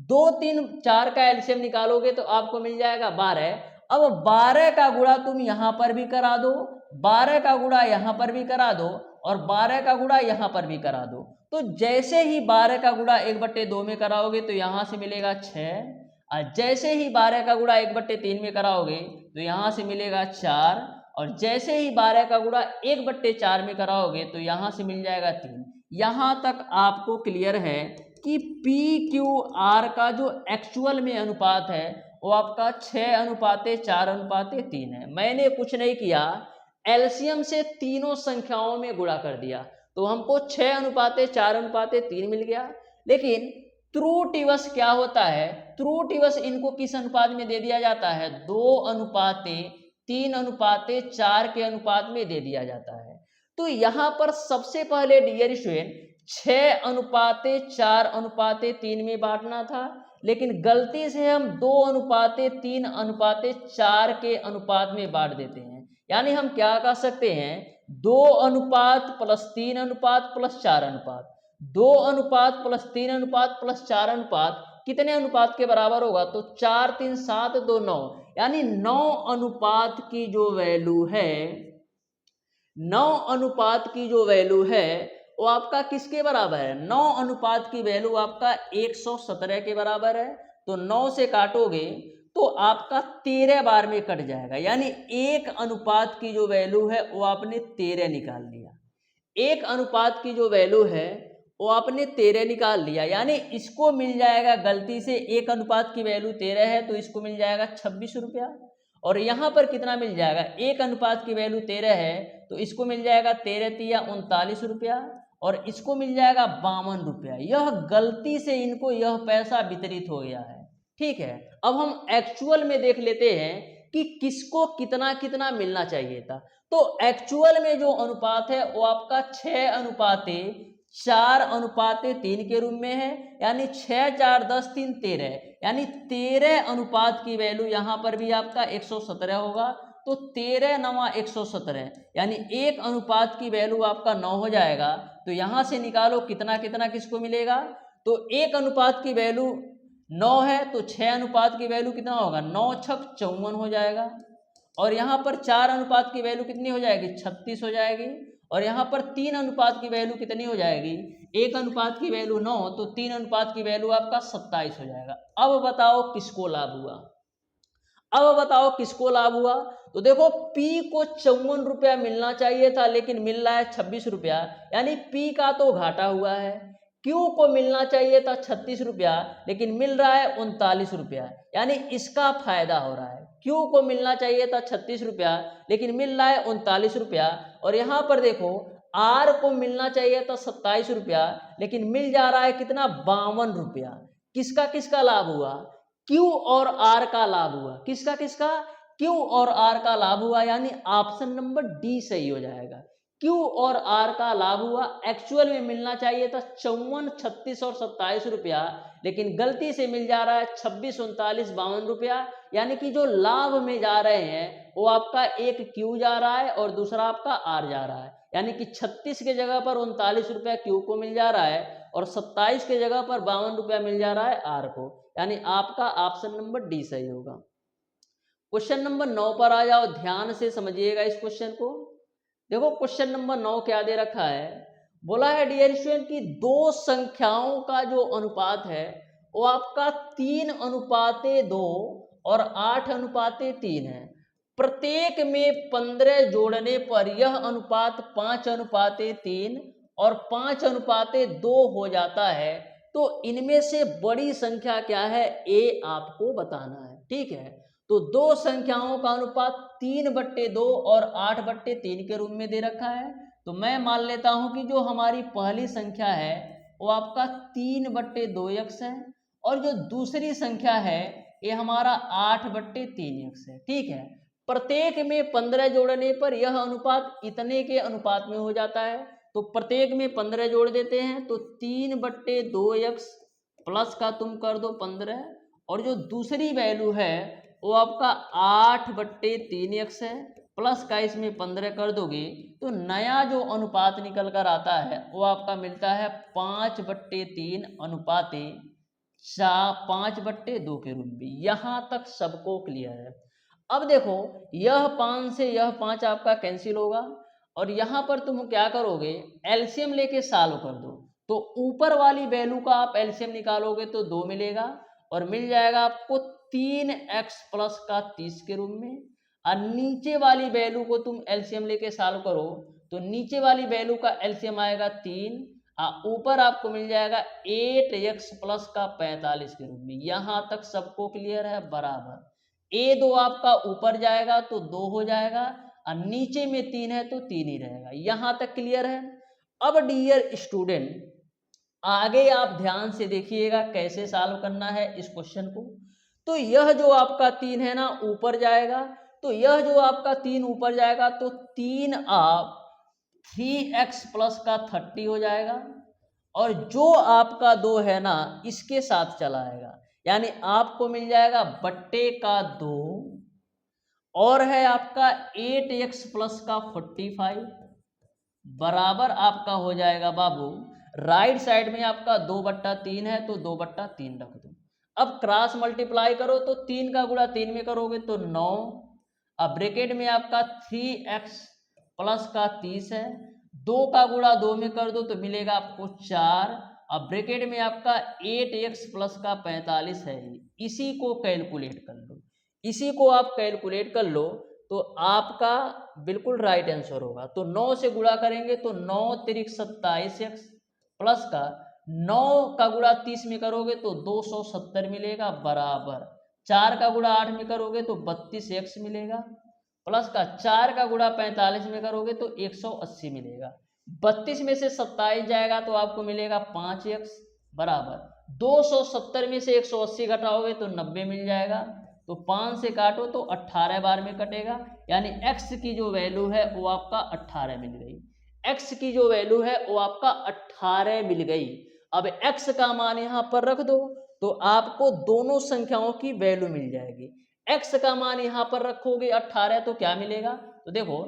2, 3, 4 का एलसीएम निकालोगे तो आपको मिल जाएगा 12। अब 12 का गुणा तुम यहां पर भी करा दो, 12 का गुणा यहां पर भी करा दो, और 12 का गुणा यहां पर भी करा दो। तो जैसे ही 12 का गुणा 1/2 में कराओगे तो यहां से मिलेगा 6, और जैसे ही 12 का गुणा 1/3 में कराओगे तो यहां से मिलेगा 4, और जैसे ही 12 का गुणा 1/4 में कराओगे तो यहां से मिल जाएगा 3। यहां तक आपको क्लियर है कि PQR का जो एक्चुअल में अनुपात है वो आपका 6:4:3 है। मैंने कुछ नहीं किया, एलसीएम से तीनों संख्याओं में गुणा कर दिया, तो हमको 6:4:3 मिल गया। लेकिन त्रुटिवश क्या होता है, त्रुटिवश इनको किस अनुपात में दे दिया जाता है, 2:3:4 के अनुपात में दे दिया जाता है। तो यहां पर सबसे पहले डियर स्टूडेंट 6:4:3 में बांटना था, लेकिन गलती से हम 2:3:4 के अनुपात में बांट देते हैं। यानी हम क्या कह सकते हैं, 2:3:4:4 2:3:4 कितने अनुपात के बराबर होगा, तो 4 3 7 2 9, यानी 9 अनुपात की जो वैल्यू है, 9 अनुपात की जो वैल्यू है वो आपका किसके बराबर है, 9 अनुपात की वैल्यू आपका 117 के बराबर है। तो 9 से काटोगे तो आपका 13 बार में कट जाएगा, यानी 1 अनुपात की जो वैल्यू है वो आपने 13 निकाल लिया। 1 अनुपात की जो वैल्यू है वो आपने 13 निकाल लिया, यानी इसको मिल जाएगा गलती से 1 अनुपात की वैल्यू 13 है तो इसको मिल जाएगा 26 रुपया। और यहाँ पर कितना मिल जाएगा, 1 अनुपात की वैल्यू 13 है तो इसको मिल जाएगा 13 तिया 39 रुपया, और इसको मिल जाएगा 52 रुपया। यह गलती से इनको यह पैसा वितरित हो गया है। ठीक है, अब हम एक्चुअल में देख लेते हैं कि किसको कितना कितना मिलना चाहिए था। तो एक्चुअल में जो अनुपात है वो आपका 6:4:3 के रूप में है, यानी 6 4 10 3 13, यानी 13 अनुपात की वैल्यू यहाँ पर भी आपका 117 होगा। तो 13 9 117, यानी 1 अनुपात की वैल्यू आपका 9 हो जाएगा। तो यहाँ से निकालो कितना कितना किसको मिलेगा, तो 1 अनुपात की वैल्यू 9 है तो 6 अनुपात की वैल्यू कितना होगा, 9 6 54 हो जाएगा। और यहाँ पर 4 अनुपात की वैल्यू कितनी हो जाएगी, 36 हो जाएगी। और यहाँ पर 3 अनुपात की वैल्यू कितनी हो जाएगी, 1 अनुपात की वैल्यू 9 तो 3 अनुपात की वैल्यू आपका 27 हो जाएगा। अब बताओ किसको लाभ हुआ, अब बताओ किसको लाभ हुआ। तो देखो P को 54 रुपया मिलना चाहिए था लेकिन मिल रहा है 26 रुपया, यानी P का तो घाटा हुआ है। Q को मिलना चाहिए था 36 रुपया लेकिन मिल रहा है 39 रुपया, यानी इसका फायदा हो रहा है। Q को मिलना चाहिए था 36 रुपया लेकिन मिल रहा है 39 रुपया। और यहाँ पर देखो R को मिलना चाहिए था 27 रुपया लेकिन मिल जा रहा है कितना, 52 रुपया। किसका किसका लाभ हुआ, Q और R का लाभ हुआ। किसका किसका, Q और R का लाभ हुआ, यानी ऑप्शन नंबर डी सही हो जाएगा। Q और R का लाभ हुआ। एक्चुअल में मिलना चाहिए था 54 36 और 27 रुपया लेकिन गलती से मिल जा रहा है 26 39 52 रुपया, यानी कि जो लाभ में जा रहे हैं वो आपका एक Q जा रहा है और दूसरा आपका R जा रहा है, यानी कि 36 के जगह पर 39 रुपया Q को मिल जा रहा है और 27 के जगह पर 52 रुपया मिल जा रहा है R को, यानी आपका ऑप्शन नंबर डी सही होगा। क्वेश्चन नंबर 9 पर आ जाओ, ध्यान से समझिएगा इस क्वेश्चन को। देखो क्वेश्चन नंबर 9 क्या दे रखा है, बोला है डियर स्टूडेंट कि दो संख्याओं का जो अनुपात है वो आपका 3:2 और 8:3 है। प्रत्येक में 15 जोड़ने पर यह अनुपात 5:3 और 5:2 हो जाता है। तो इनमें से बड़ी संख्या क्या है, ए आपको बताना है। ठीक है, तो दो संख्याओं का अनुपात 3/2 और 8/3 के रूप में दे रखा है। तो मैं मान लेता हूं कि जो हमारी पहली संख्या है वो आपका 3/2x है और जो दूसरी संख्या है ये हमारा 8/3x है। ठीक है, प्रत्येक में 15 जोड़ने पर यह अनुपात इतने के अनुपात में हो जाता है। तो प्रत्येक में 15 जोड़ देते हैं तो 3/2x प्लस का तुम कर दो 15, और जो दूसरी वैल्यू है वो आपका 8/3x है, प्लस का इसमें 15 कर दोगे तो नया जो अनुपात निकल कर आता है वो आपका मिलता है 5/3 अनुपाते 5/2 के रूप में। यहां तक सबको क्लियर है। अब देखो यह 5 से यह 5 आपका कैंसिल होगा और यहां पर तुम क्या करोगे, एलसीएम लेके सॉल्व कर दो। तो ऊपर वाली वैल्यू का आप एलसीएम निकालोगे तो 2 मिलेगा और मिल जाएगा आपको 3x प्लस का 30 के रूप में। और नीचे वाली वैल्यू को तुम एलसीएम लेके सॉल्व करो तो नीचे वाली वैल्यू का एलसीएम आएगा 3 और ऊपर आपको मिल जाएगा 8x प्लस का 45 के रूप में। यहां तक सबको क्लियर है, बराबर। A2 आपका ऊपर जाएगा तो 2 हो जाएगा और नीचे में 3 है तो 3 ही रहेगा। यहां तक क्लियर है। अब डियर स्टूडेंट आगे आप ध्यान से देखिएगा कैसे सॉल्व करना है इस क्वेश्चन को। तो यह जो आपका 3 है ना ऊपर जाएगा, तो यह जो आपका 3 ऊपर जाएगा तो 3 आप 3x प्लस का 30 हो जाएगा, और जो आपका 2 है ना इसके साथ चला आएगा, यानी आपको मिल जाएगा बट्टे का 2, और है आपका 8x प्लस का 45 बराबर आपका हो जाएगा बाबू, राइट साइड में आपका 2/3 है तो 2/3 रख दो। अब क्रॉस मल्टीप्लाई करो तो 3 का गुणा 3 में करोगे तो 9, अब ब्रैकेट में आपका 3x प्लस का 30 है, 2 का गुणा 2 में कर दो तो मिलेगा आपको 4, अब ब्रैकेट में आपका 8x प्लस का 45 है। इसी को कैलकुलेट कर लो, इसी को आप कैलकुलेट कर लो तो आपका बिल्कुल राइट आंसर होगा। तो 9 से गुणा करेंगे तो 9 तिरिक 27x प्लस का 9 का गुणा 30 में करोगे तो 270 मिलेगा, बराबर 4 का गुणा 8 में करोगे तो 32x मिलेगा, प्लस का 4 का गुणा 45 में करोगे तो 180 मिलेगा। 32 में से 27 जाएगा तो आपको मिलेगा 5x, बराबर 270 में से 180 घटाओगे तो 90 मिल जाएगा, तो 5 से काटो तो 18 बार में कटेगा, यानी x की जो वैल्यू है वो आपका 18 मिल गई। x की जो वैल्यू है वो आपका 18 मिल गई। अब x का मान यहाँ पर रख दो तो आपको दोनों संख्याओं की वैल्यू मिल जाएगी। x का मान यहाँ पर रखोगे 18 तो क्या मिलेगा, तो देखो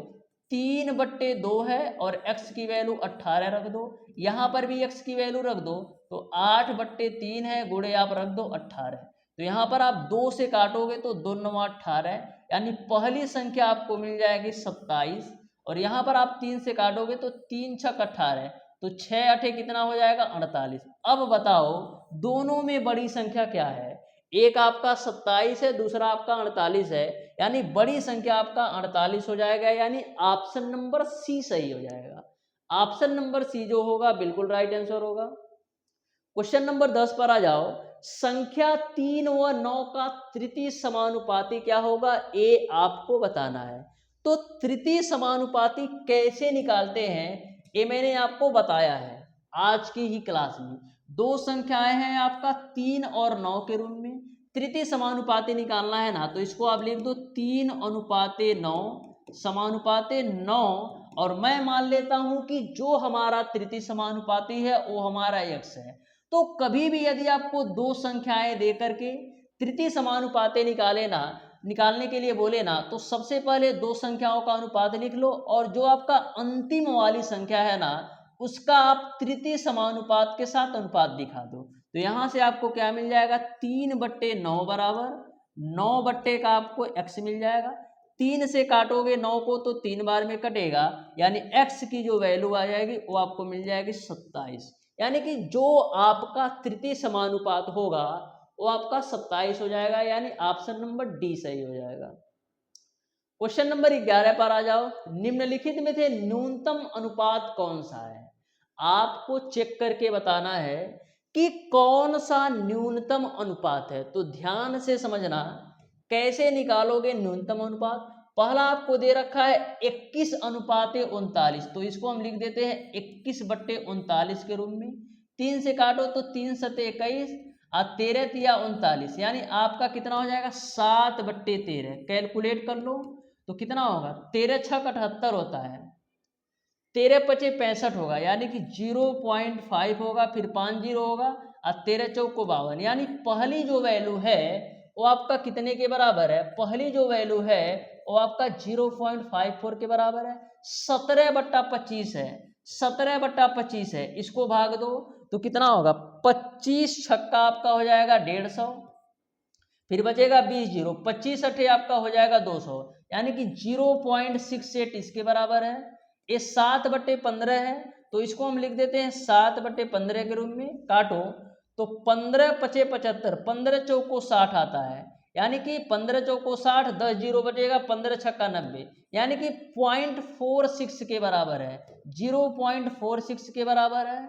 3/2 है और x की वैल्यू 18 रख दो, यहाँ पर भी x की वैल्यू रख दो तो 8/3 है, गुणे आप रख दो 18, तो यहाँ पर आप 2 से काटोगे तो 2 9 18, यानी पहली संख्या आपको मिल जाएगी 27, और यहाँ पर आप 3 से काटोगे तो 3 छक 18, तो 6 8 कितना हो जाएगा 48। अब बताओ दोनों में बड़ी संख्या क्या है, एक आपका 27 है, दूसरा आपका 48 है, यानी बड़ी संख्या आपका 48 हो जाएगा, यानी ऑप्शन नंबर सी सही हो जाएगा। ऑप्शन नंबर सी जो होगा बिल्कुल राइट आंसर होगा। क्वेश्चन नंबर 10 पर आ जाओ। संख्या 3 व 9 का तृतीय समानुपाती क्या होगा, ये आपको बताना है। तो तृतीय समानुपाती कैसे निकालते हैं ये मैंने आपको बताया है आज की ही क्लास में। दो संख्याएं हैं आपका 3 और 9 के रूप में, तृतीय समानुपाती निकालना है ना तो इसको आप लिख दो 3:9 समानुपाते 9, और मैं मान लेता हूं कि जो हमारा तृतीय समानुपाती है वो हमारा x है। तो कभी भी यदि आपको दो संख्याएं देकर के तृतीय समानुपाते निकालने के लिए बोले ना तो सबसे पहले दो संख्याओं का अनुपात लिख लो, और जो आपका अंतिम वाली संख्या है ना उसका आप तृतीय समानुपात के साथ अनुपात दिखा दो। तो यहां से आपको क्या मिल जाएगा, 3/9 बराबर 9 बट्टे का आपको x मिल जाएगा। 3 से काटोगे 9 को तो 3 बार में कटेगा, यानी x की जो वैल्यू आ जाएगी वो आपको मिल जाएगी 27, यानी कि जो आपका तृतीय समानुपात होगा वो आपका 27 हो जाएगा, यानी ऑप्शन नंबर डी सही हो जाएगा। क्वेश्चन नंबर 11 पर आ जाओ। निम्नलिखित में से न्यूनतम अनुपात कौन सा है, आपको चेक करके बताना है कि कौन सा न्यूनतम अनुपात है। तो ध्यान से समझना कैसे निकालोगे न्यूनतम अनुपात। पहला आपको दे रखा है 21:39, तो इसको हम लिख देते हैं 21/39 के रूप में। 3 से काटो तो 3 7 21 और 13 तिया 39, यानी आपका कितना हो जाएगा 7/13। कैलकुलेट कर लो तो कितना होगा, 13 6 78 होता है, 13 5 65 होगा, यानी कि 0.5 होगा, फिर 5 0 होगा और 13 चौक 52, यानी पहली जो वैल्यू है वो आपका कितने के बराबर है, पहली जो वैल्यू है वो आपका 0.54 के बराबर है। 17/25 है, 17/25 है, इसको भाग दो तो कितना होगा, 25 छक्का आपका हो जाएगा 150, फिर बचेगा 20 0, 25 अठे आपका हो जाएगा 200, यानी कि 0.68 इसके बराबर है। ये 7/15 है तो इसको हम लिख देते हैं 7/15 के रूप में। काटो तो 15 5 75, 15 चौको 60 आता है, यानी कि 15 चौको 60, 10 0 बचेगा, 15 छक्का 90, यानी कि 0.46 के बराबर है, 0.46 के बराबर है।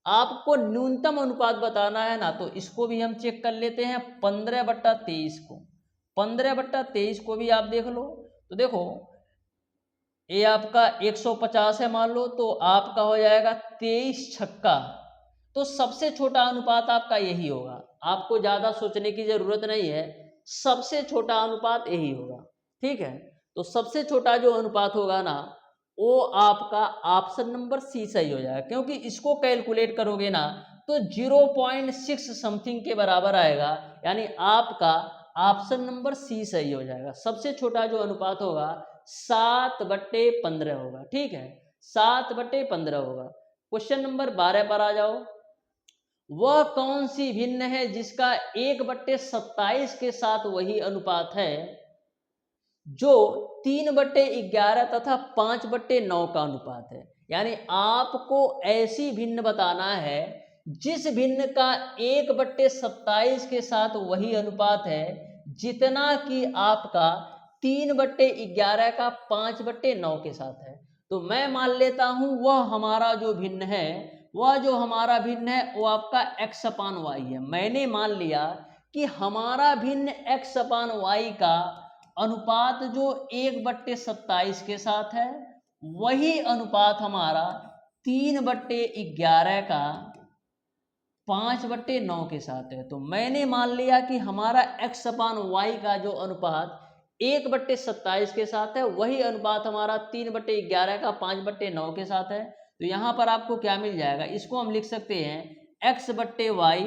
आपको न्यूनतम अनुपात बताना है ना तो इसको भी हम चेक कर लेते हैं 15/23 को। 15/23 को भी आप देख लो तो देखो ये आपका 150 है मान लो, तो आपका हो जाएगा 23 छक्का तो सबसे छोटा अनुपात आपका यही होगा, आपको ज़्यादा सोचने की ज़रूरत नहीं है, सबसे छोटा अनुपात यही होगा। ठीक है, तो सबसे छोटा जो अनुपात होगा ना, वो आपका ऑप्शन नंबर सी सही हो जाएगा, क्योंकि इसको कैलकुलेट करोगे ना तो 0.6 समथिंग के बराबर आएगा, यानी आपका ऑप्शन नंबर सी सही हो जाएगा। सबसे छोटा जो अनुपात होगा 7/15 होगा। ठीक है, 7/15 होगा। क्वेश्चन नंबर 12 पर आ जाओ। वह कौन सी भिन्न है जिसका 1/27 के साथ वही अनुपात है जो 3/11 तथा 5/9 का अनुपात है। यानी आपको ऐसी भिन्न बताना है जिस भिन्न का 1/27 के साथ वही अनुपात है जितना कि आपका 3/11 का 5/9 के साथ है। तो मैं मान लेता हूं वह हमारा जो भिन्न है, वह जो हमारा भिन्न है वो आपका x/y है। मैंने मान लिया कि हमारा भिन्न x/y का अनुपात जो 1/27 के साथ है वही अनुपात हमारा 3/11 का 5/9 के साथ है। तो मैंने मान लिया कि हमारा x/y का जो अनुपात 1/27 के साथ है वही अनुपात हमारा 3/11 का 5/9 के साथ है। तो यहाँ पर आपको क्या मिल जाएगा, इसको हम लिख सकते हैं x/y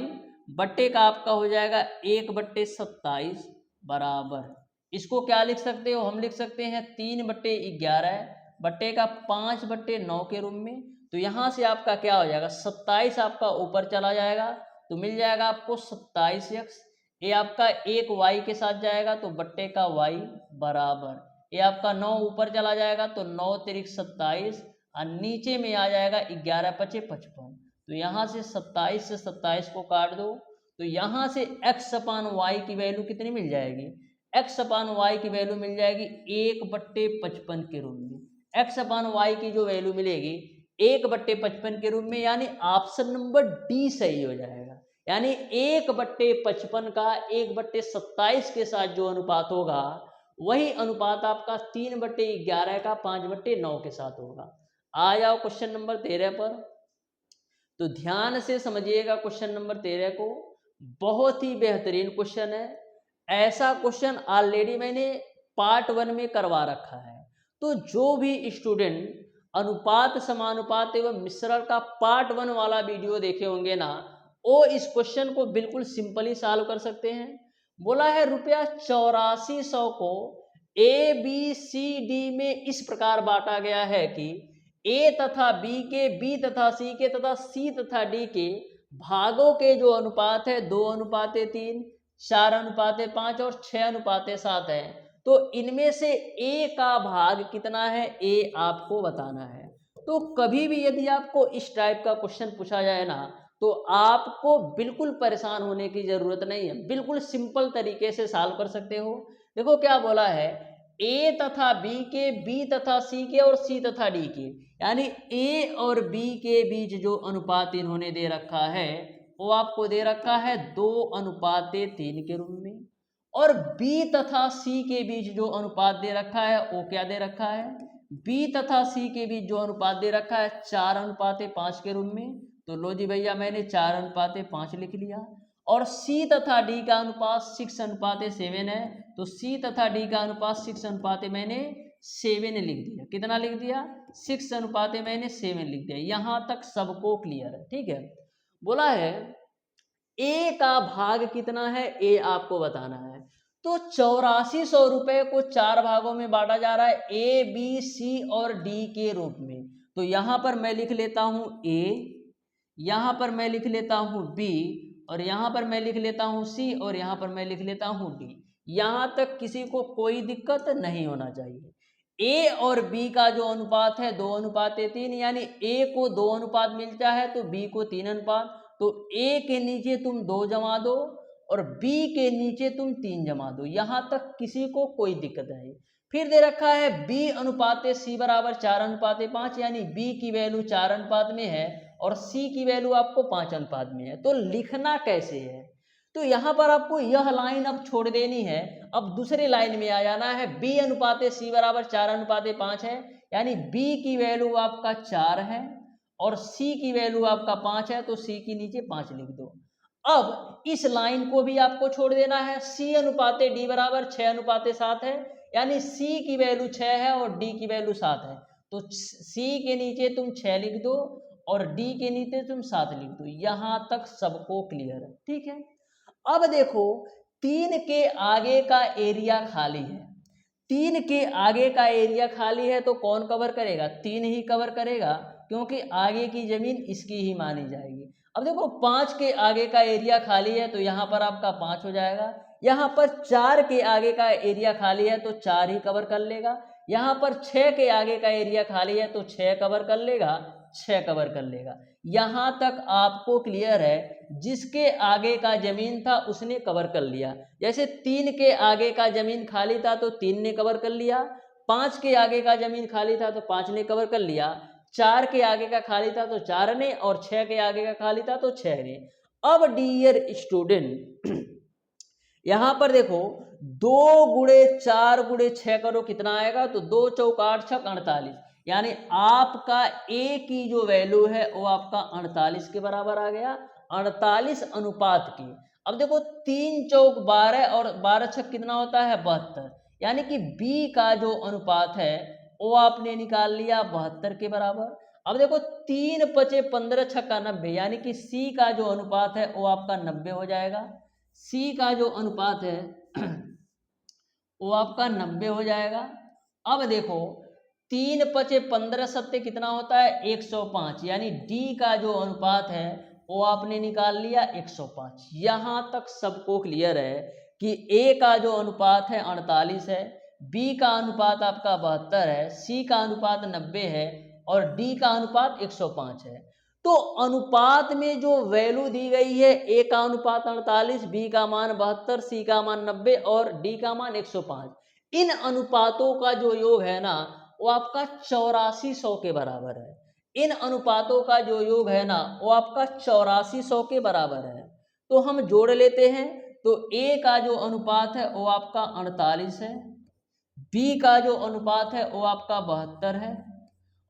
बट्टे का आपका हो जाएगा 1/27 बराबर, इसको क्या लिख सकते हो, हम लिख सकते हैं 3/11 बट्टे का 5/9 के रूप में। तो यहाँ से आपका क्या हो जाएगा, 27 आपका ऊपर चला जाएगा तो मिल जाएगा आपको 27x। ये आपका एक y के साथ जाएगा तो बट्टे का y बराबर, ये आपका 9 ऊपर चला जाएगा तो 9 तिरिक 27 और नीचे में आ जाएगा 11×5 = 55। तो यहाँ से 27 से 27 को काट दो तो यहाँ से x/y की वैल्यू कितनी मिल जाएगी, x/y की वैल्यू मिल जाएगी 1/55 के रूप में। x/y की जो वैल्यू मिलेगी 1/55 के रूप में, यानी ऑप्शन नंबर डी सही हो जाएगा। यानी 1/55 का 1/27 के साथ जो अनुपात होगा वही अनुपात आपका 3/11 का 5/9 के साथ होगा। आ जाओ क्वेश्चन नंबर 13 पर। तो ध्यान से समझिएगा क्वेश्चन नंबर 13 को, बहुत ही बेहतरीन क्वेश्चन है। ऐसा क्वेश्चन ऑलरेडी मैंने पार्ट 1 में करवा रखा है। तो जो भी स्टूडेंट अनुपात समानुपात एवं मिश्रण का पार्ट 1 वाला वीडियो देखे होंगे ना, वो इस क्वेश्चन को बिल्कुल सिंपली सॉल्व कर सकते हैं। बोला है ₹8400 को ABCD में इस प्रकार बांटा गया है कि A तथा B के, B तथा C के तथा C तथा D के भागों के जो अनुपात है 2:3, 4:5 और 6:7 है। तो इनमें से A का भाग कितना है, A आपको बताना है। तो कभी भी यदि आपको इस टाइप का क्वेश्चन पूछा जाए ना तो आपको बिल्कुल परेशान होने की जरूरत नहीं है, बिल्कुल सिंपल तरीके से सॉल्व कर सकते हो। देखो क्या बोला है, A तथा B के, B तथा C के और C तथा D के, यानी A और B के बीच जो अनुपात इन्होंने दे रखा है वो आपको दे रखा है 2:3 के रूप में, और B तथा C के बीच जो अनुपात दे रखा है वो क्या दे रखा है, B तथा C के बीच जो अनुपात दे रखा है 4:5 के रूप में। तो लो जी भैया मैंने 4:5 लिख लिया। और C तथा D का अनुपात 6:7 है, तो C तथा D का अनुपात 6:7 मैंने 7 लिख दिया। कितना लिख दिया, 6:7 मैंने 7 लिख दिया। यहाँ तक सबको क्लियर है, ठीक है। बोला है A का भाग कितना है, A आपको बताना है। तो 8400 रुपए को 4 भागों में बांटा जा रहा है, A, B, C और D के रूप में। तो यहाँ पर मैं लिख लेता हूँ A, यहाँ पर मैं लिख लेता हूँ B, और यहाँ पर मैं लिख लेता हूँ C, और यहाँ पर मैं लिख लेता हूँ D। यहाँ तक किसी को कोई दिक्कत नहीं होना चाहिए। A और B का जो अनुपात है 2:3, यानी A को 2 अनुपात मिलता है तो B को 3 अनुपात। तो A के नीचे तुम 2 जमा दो और B के नीचे तुम 3 जमा दो, यहाँ तक किसी को कोई दिक्कत नहीं। फिर दे रखा है B अनुपात C बराबर 4:5, यानी B की वैल्यू 4 अनुपात में है और C की वैल्यू आपको 5 अनुपात में है। तो लिखना कैसे है, तो यहाँ पर आपको यह लाइन अब छोड़ देनी है, अब दूसरे लाइन में आ जाना है। B अनुपात C बराबर 4:5 है, यानी B की वैल्यू आपका 4 है और सी की वैल्यू आपका 5 है तो सी की नीचे 5 लिख दो। अब इस लाइन को भी आपको छोड़ देना है। सी अनुपाते डी बराबर 6 अनुपाते 7 है, यानी सी की वैल्यू 6 है और डी की वैल्यू 7 है, तो सी के नीचे तुम 6 लिख दो और डी के नीचे तुम 7 लिख दो। यहां तक सबको क्लियर है, ठीक है। अब देखो 3 के आगे का एरिया खाली है, 3 के आगे का एरिया खाली है तो कौन कवर करेगा? 3 ही कवर करेगा, क्योंकि आगे की जमीन इसकी ही मानी जाएगी। अब देखो 5 के आगे का एरिया खाली है तो यहाँ पर आपका 5 हो जाएगा। यहाँ पर 4 के आगे का एरिया खाली है तो 4 ही कवर कर लेगा। यहाँ पर 6 के आगे का एरिया खाली है तो 6 कवर कर लेगा, 6 कवर कर लेगा। यहाँ तक आपको क्लियर है। जिसके आगे का जमीन था उसने कवर कर लिया। जैसे 3 के आगे का जमीन खाली था तो 3 ने कवर कर लिया, 5 के आगे का जमीन खाली था तो 5 ने कवर कर लिया, 4 के आगे का खाली था तो 4 ने, और 6 के आगे का खाली था तो 6 ने। अब डियर स्टूडेंट यहां पर देखो 2 गुणे 4 गुणे 6 करो कितना आएगा? तो 2 चौक 8 छक 48, यानी आपका ए की जो वैल्यू है वो आपका 48 के बराबर आ गया, 48 अनुपात की। अब देखो 3 चौक 12 और 12 छक कितना होता है? 72, यानी कि बी का जो अनुपात है वो आपने निकाल लिया 72 के बराबर। अब देखो 3 पचे 15 छक्का 90, यानी कि सी का जो अनुपात है वो आपका 90 हो जाएगा। सी का जो अनुपात है वो आपका 90 हो जाएगा। अब देखो 3 पचे 15 सत्ते कितना होता है? 105, यानी डी का जो अनुपात है वो आपने निकाल लिया 105। यहां तक सबको क्लियर है कि ए का जो अनुपात है 48 है, बी का अनुपात आपका 72 है, सी का अनुपात 90 है और डी का अनुपात 105 है। तो अनुपात में जो वैल्यू दी गई है, ए का अनुपात 48, बी का मान 72, सी का मान 90 और डी का मान 105, इन अनुपातों का जो योग है ना वो आपका 8400 के बराबर है। इन अनुपातों का जो योग है ना वो आपका 8400 के बराबर है। तो हम जोड़ लेते हैं। तो ए का जो अनुपात है वो आपका 48 है, बी का जो अनुपात है वो आपका 72 है,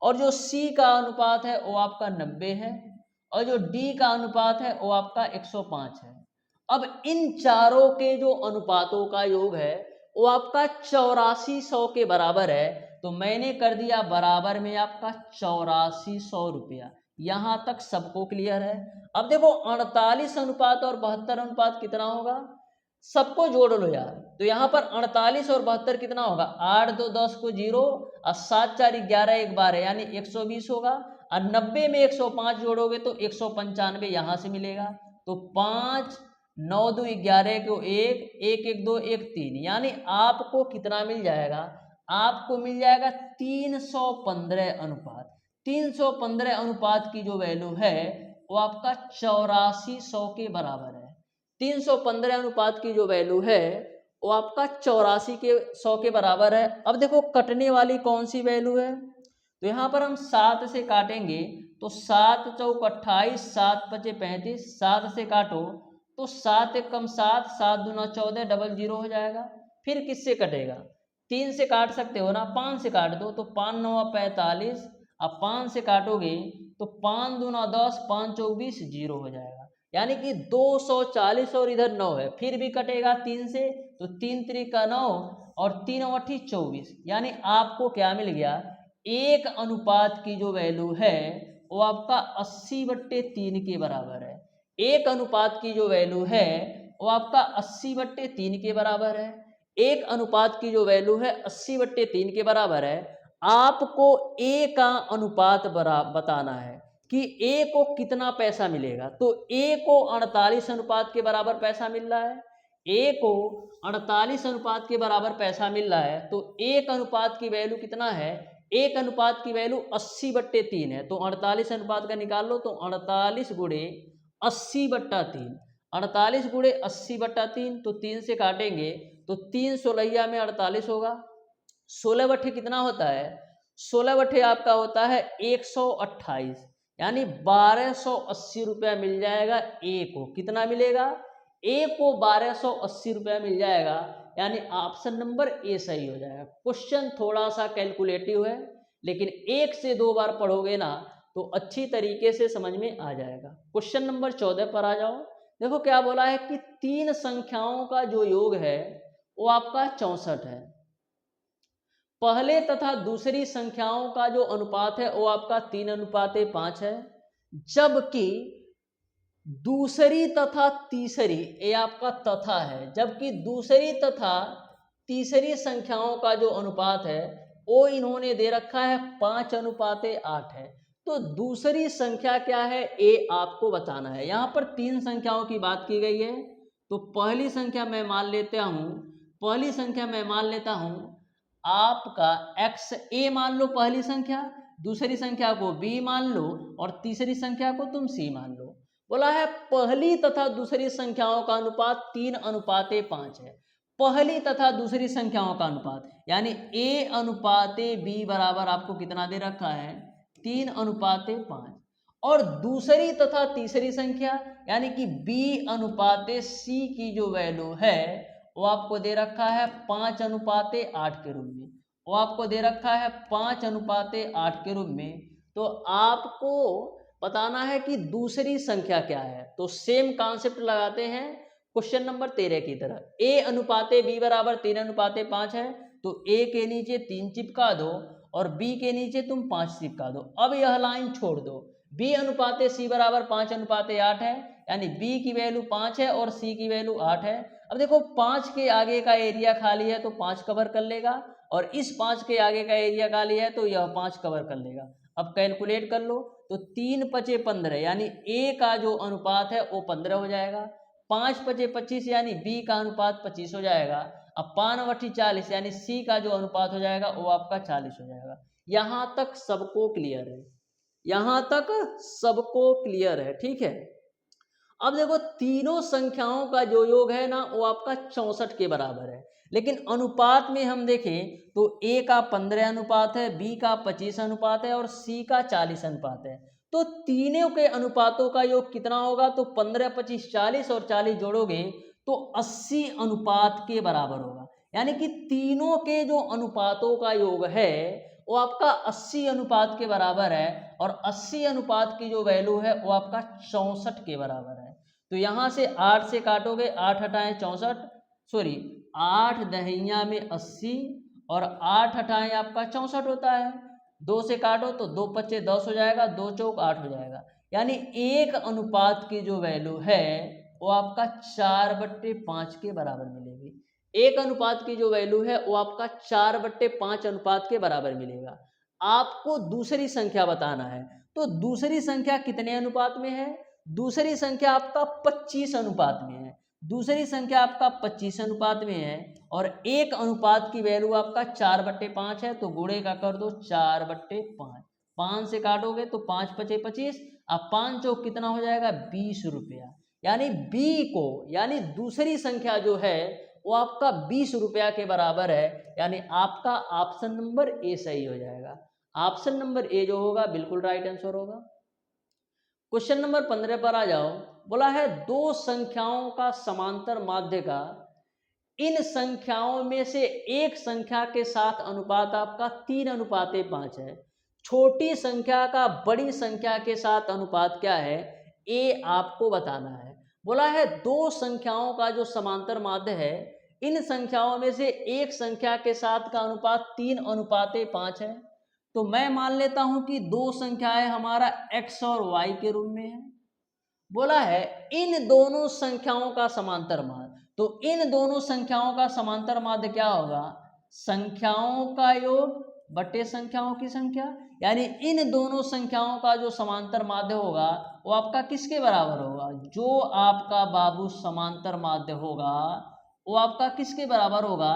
और जो सी का अनुपात है वो आपका 90 है, और जो डी का अनुपात है वो आपका 105 है। अब इन चारों के जो अनुपातों का योग है वो आपका 8400 के बराबर है, तो मैंने कर दिया बराबर में आपका 8400 रुपया। यहां तक सबको क्लियर है। अब देखो 48 अनुपात और 72 अनुपात कितना होगा? सबको जोड़ लो यार। तो यहाँ पर 48 और 72 कितना होगा? 8 2 10 को 0 और 7 4 11 1 12, यानी 120 होगा। और 90 में 105 जोड़ोगे तो 195 यहाँ से मिलेगा। तो 5 9 2 11 को 1 1 1 2 1 3, यानी आपको कितना मिल जाएगा? आपको मिल जाएगा 315 अनुपात। 315 अनुपात की जो वैल्यू है वो आपका 8400 के बराबर है। 315 अनुपात की जो वैल्यू है वो आपका 8400 के बराबर है। अब देखो कटने वाली कौन सी वैल्यू है? तो यहाँ पर हम 7 से काटेंगे तो 7 चौक 28, 7 पचे 35, 7 से काटो तो 7 एक कम 7, 7 दूना 14, डबल 0 हो जाएगा। फिर किससे कटेगा? 3 से काट सकते हो ना, 5 से काट दो तो 5 9 45, अब 5 से काटोगे तो 5 दूना 10, 5 चौक 20, 0 हो जाएगा, यानी कि 240 और इधर 9 है, फिर भी कटेगा 3 से, तो 3 त्रिका 9 और 3 अठी 24, यानी आपको क्या मिल गया? एक अनुपात की जो वैल्यू है वो आपका 80/3 के बराबर है। एक अनुपात की जो वैल्यू है वो आपका 80/3 के बराबर है। एक अनुपात की जो वैल्यू है 80/3 के बराबर है। आपको ए का अनुपात बताना है कि ए को कितना पैसा मिलेगा। तो ए को 48 अनुपात के बराबर पैसा मिल रहा है, ए को 48 अनुपात के बराबर पैसा मिल रहा है, तो एक अनुपात की वैल्यू कितना है? एक अनुपात की वैल्यू 80/3 है, तो 48 अनुपात का निकाल लो, तो 48 गुणे 80/3, 48 गुणे 80/3, तो 3 से काटेंगे तो 3 16 में 48 होगा। 16 बट्ठे कितना होता है? 16 बट्ठे आपका होता है 128, यानी 1280 रुपया मिल जाएगा ए को। कितना मिलेगा? ए को 1280 रुपया मिल जाएगा, यानी ऑप्शन नंबर ए सही हो जाएगा। क्वेश्चन थोड़ा सा कैलकुलेटिव है, लेकिन 1 से 2 बार पढ़ोगे ना तो अच्छी तरीके से समझ में आ जाएगा। क्वेश्चन नंबर 14 पर आ जाओ। देखो क्या बोला है कि तीन संख्याओं का जो योग है वो आपका 64 है। पहले तथा दूसरी संख्याओं का जो अनुपात है वो आपका 3:5 है, जबकि दूसरी तथा तीसरी, ये आपका तथा है, जबकि दूसरी तथा तीसरी संख्याओं का जो अनुपात है वो इन्होंने दे रखा है 5:8 है। तो दूसरी संख्या क्या है ये आपको बताना है। यहाँ पर तीन संख्याओं की बात की गई है, तो पहली संख्या मैं मान लेता हूँ आपका x a मान लो पहली संख्या, दूसरी संख्या को b मान लो और तीसरी संख्या को तुम c मान लो। बोला है पहली तथा दूसरी संख्याओं का अनुपात 3:5 है। पहली तथा दूसरी संख्याओं का अनुपात यानी a:b बराबर आपको कितना दे रखा है 3:5, और दूसरी तथा तीसरी संख्या यानी कि b:c की जो वैल्यू है वो आपको दे रखा है 5:8 के रूप में, वो आपको दे रखा है 5:8 के रूप में। तो आपको बताना है कि दूसरी संख्या क्या है, तो सेम कॉन्सेप्ट लगाते हैं क्वेश्चन नंबर 13 की तरह। a:b बराबर 3:5 है, तो a के नीचे 3 चिपका दो और b के नीचे तुम 5 चिपका दो। अब यह लाइन छोड़ दो। b:c बराबर 5:8 है, यानी b की वैल्यू 5 है और c की वैल्यू 8 है। अब देखो 5 के आगे का एरिया खाली है तो 5 कवर कर लेगा, और इस 5 के आगे का एरिया खाली है तो यह 5 कवर कर लेगा। अब कैलकुलेट कर लो, तो 3×5 = 15 यानी a का जो अनुपात है वो 15 हो जाएगा। 5×5 = 25 यानी b का अनुपात 25 हो जाएगा। अब 5/40 यानी c का जो अनुपात हो जाएगा वो आपका 40 हो जाएगा। यहाँ तक सबको क्लियर है, यहाँ तक सबको क्लियर है, ठीक है। अब देखो तीनों संख्याओं का जो योग है ना वो आपका 64 के बराबर है, लेकिन अनुपात में हम देखें तो a का 15 अनुपात है, b का 25 अनुपात है और c का 40 अनुपात है। तो तीनों के अनुपातों का योग कितना होगा, तो 15, 25, 40 और 40 जोड़ोगे तो 80 अनुपात के बराबर होगा। यानी कि तीनों के जो अनुपातों का योग है वो आपका 80 अनुपात के बराबर है, और 80 अनुपात की जो वैल्यू है वो आपका 64 के बराबर है। तो यहाँ से 8 से काटोगे, 8 हटाएं 64, सॉरी 8 दहिया में 80 और 8 हटाएं आपका 64 होता है। 2 से काटो तो 2 पच्चे 10 हो जाएगा, 2 चौक 8 हो जाएगा। यानी एक अनुपात की जो वैल्यू है वो आपका 4/5 के बराबर मिलेगी। एक अनुपात की जो वैल्यू है वो आपका 4/5 अनुपात के बराबर मिलेगा। आपको दूसरी संख्या बताना है, तो दूसरी संख्या कितने अनुपात में है, दूसरी संख्या आपका 25 अनुपात में है। दूसरी संख्या आपका 25 अनुपात में है, और एक अनुपात की वैल्यू आपका 4/5 है, तो गुणे का कर दो 4/5। 5 से काटोगे तो 5×5 = 25, अब 5 चौक कितना हो जाएगा 20 रुपया। यानी b को, यानी दूसरी संख्या जो है वो आपका 20 रुपया के बराबर है। यानी आपका ऑप्शन नंबर ए सही हो जाएगा। ऑप्शन नंबर ए जो होगा बिल्कुल राइट आंसर होगा। क्वेश्चन नंबर 15 पर आ जाओ। बोला है दो संख्याओं का समांतर माध्य का इन संख्याओं में से एक संख्या के साथ अनुपात आपका 3:5 है। छोटी संख्या का बड़ी संख्या के साथ अनुपात क्या है, ये आपको बताना है। बोला है दो संख्याओं का जो समांतर माध्य है, इन संख्याओं में से एक संख्या के साथ का अनुपात 3:5 है। तो मैं मान लेता हूं कि दो संख्याएं हमारा x और y के रूप में है। बोला है इन दोनों संख्याओं का समांतर माध्य, तो इन दोनों संख्याओं का समांतर माध्य क्या होगा, संख्याओं का योग बटे संख्याओं की संख्या। यानी इन दोनों संख्याओं का जो समांतर माध्य होगा वो आपका किसके बराबर होगा, जो आपका बाबू समांतर माध्य होगा वो आपका किसके बराबर होगा,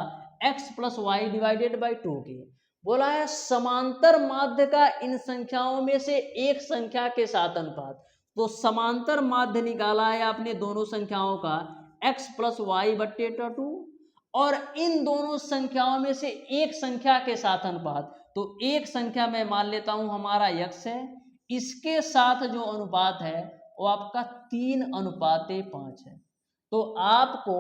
x + y / 2 के। बोला है समांतर माध्य का इन संख्याओं में से एक संख्या के साथ अनुपात, तो समांतर माध्य निकाला है आपने दोनों संख्याओं का x + y / 2, और इन दोनों संख्याओं में से एक संख्या के साथ अनुपात, तो एक संख्या मैं मान लेता हूं हमारा x है, इसके साथ जो अनुपात है वो आपका 3:5 है। तो आपको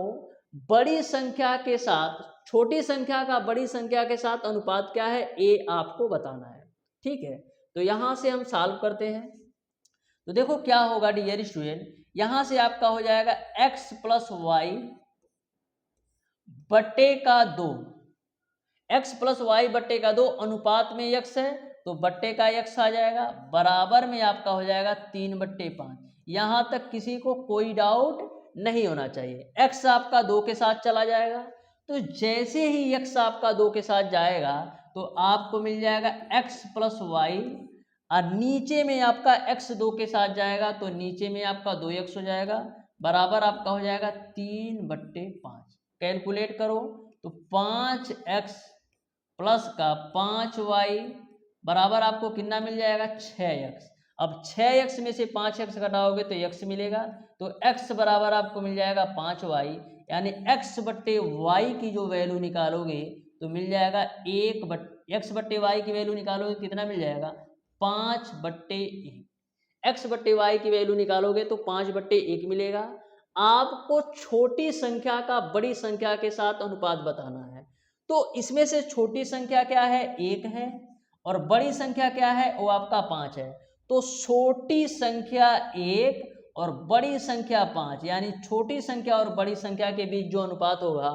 बड़ी संख्या के साथ छोटी संख्या का बड़ी संख्या के साथ अनुपात क्या है ये आपको बताना है, ठीक है। तो यहाँ से हम सॉल्व करते हैं। तो देखो क्या होगा डियर स्टूडेंट, यहाँ से आपका हो जाएगा x प्लस वाई बट्टे का 2, x प्लस वाई बट्टे का 2 अनुपात में x है तो बट्टे का x आ जाएगा, बराबर में आपका हो जाएगा 3/5। यहाँ तक किसी को कोई डाउट नहीं होना चाहिए। x आपका 2 के साथ चला जाएगा, तो जैसे ही x आपका 2 के साथ जाएगा तो आपको मिल जाएगा x प्लस वाई, और नीचे में आपका x 2 के साथ जाएगा तो नीचे में आपका 2x हो जाएगा, बराबर आपका हो जाएगा 3/5। कैलकुलेट करो तो 5x प्लस का 5y बराबर आपको कितना मिल जाएगा 6x। अब 6x में से 5x घटाओगे तो x मिलेगा, तो x बराबर आपको मिल जाएगा 5y, यानी x बट्टे वाई की जो वैल्यू निकालोगे तो मिल जाएगा x बट्टे वाई की वैल्यू निकालोगे कितना मिल जाएगा 5/1। x बट्टे वाई की वैल्यू निकालोगे तो 5/1 मिलेगा। आपको छोटी संख्या का बड़ी संख्या के साथ अनुपात बताना है, तो इसमें से छोटी संख्या क्या है 1 है, और बड़ी संख्या क्या है वो आपका 5 है। तो छोटी संख्या 1 और बड़ी संख्या 5, यानी छोटी संख्या और बड़ी संख्या के बीच जो अनुपात होगा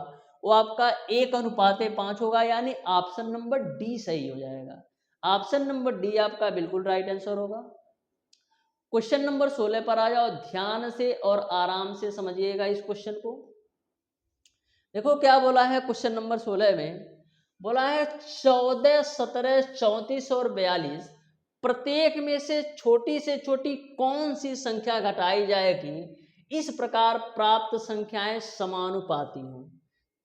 वो आपका 1:5 होगा, यानी ऑप्शन नंबर डी सही हो जाएगा। ऑप्शन नंबर डी आपका बिल्कुल राइट आंसर होगा। क्वेश्चन नंबर 16 पर आ जाओ, ध्यान से और आराम से समझिएगा इस क्वेश्चन को। देखो क्या बोला है क्वेश्चन नंबर 16 में, बोला है 14, 17, 34 और 42 प्रत्येक में से छोटी कौन सी संख्या घटाई जाएगी, इस प्रकार प्राप्त संख्याएं समानुपाती हों।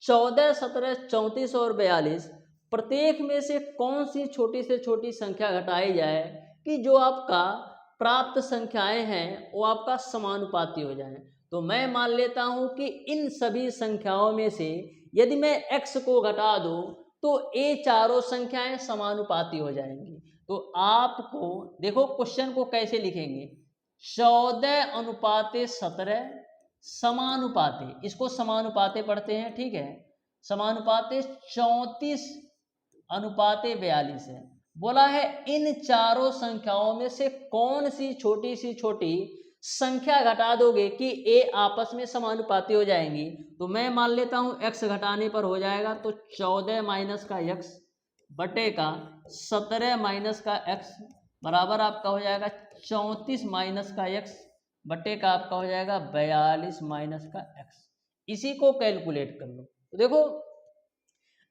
14, 17, 34 और 42 प्रत्येक में से कौन सी छोटी संख्या घटाई जाए कि जो आपका प्राप्त संख्याएं हैं वो आपका समानुपाती हो जाए। तो मैं मान लेता हूं कि इन सभी संख्याओं में से यदि मैं x को घटा दूं तो ये चारों संख्याएं समानुपाती हो जाएंगी। तो आपको देखो क्वेश्चन को कैसे लिखेंगे, 14:17 समानुपाते, इसको समानुपाते पढ़ते हैं, ठीक है। समानुपाते 34:42 है। बोला है इन चारों संख्याओं में से कौन सी छोटी संख्या घटा दोगे कि ये आपस में समानुपाती हो जाएंगी। तो मैं मान लेता हूं x घटाने पर हो जाएगा, तो 14 माइनस का x बटे का 17 माइनस का x बराबर आपका हो जाएगा 34 माइनस का x बटे का आपका हो जाएगा 42 माइनस का x। इसी को कैलकुलेट कर लो। तो देखो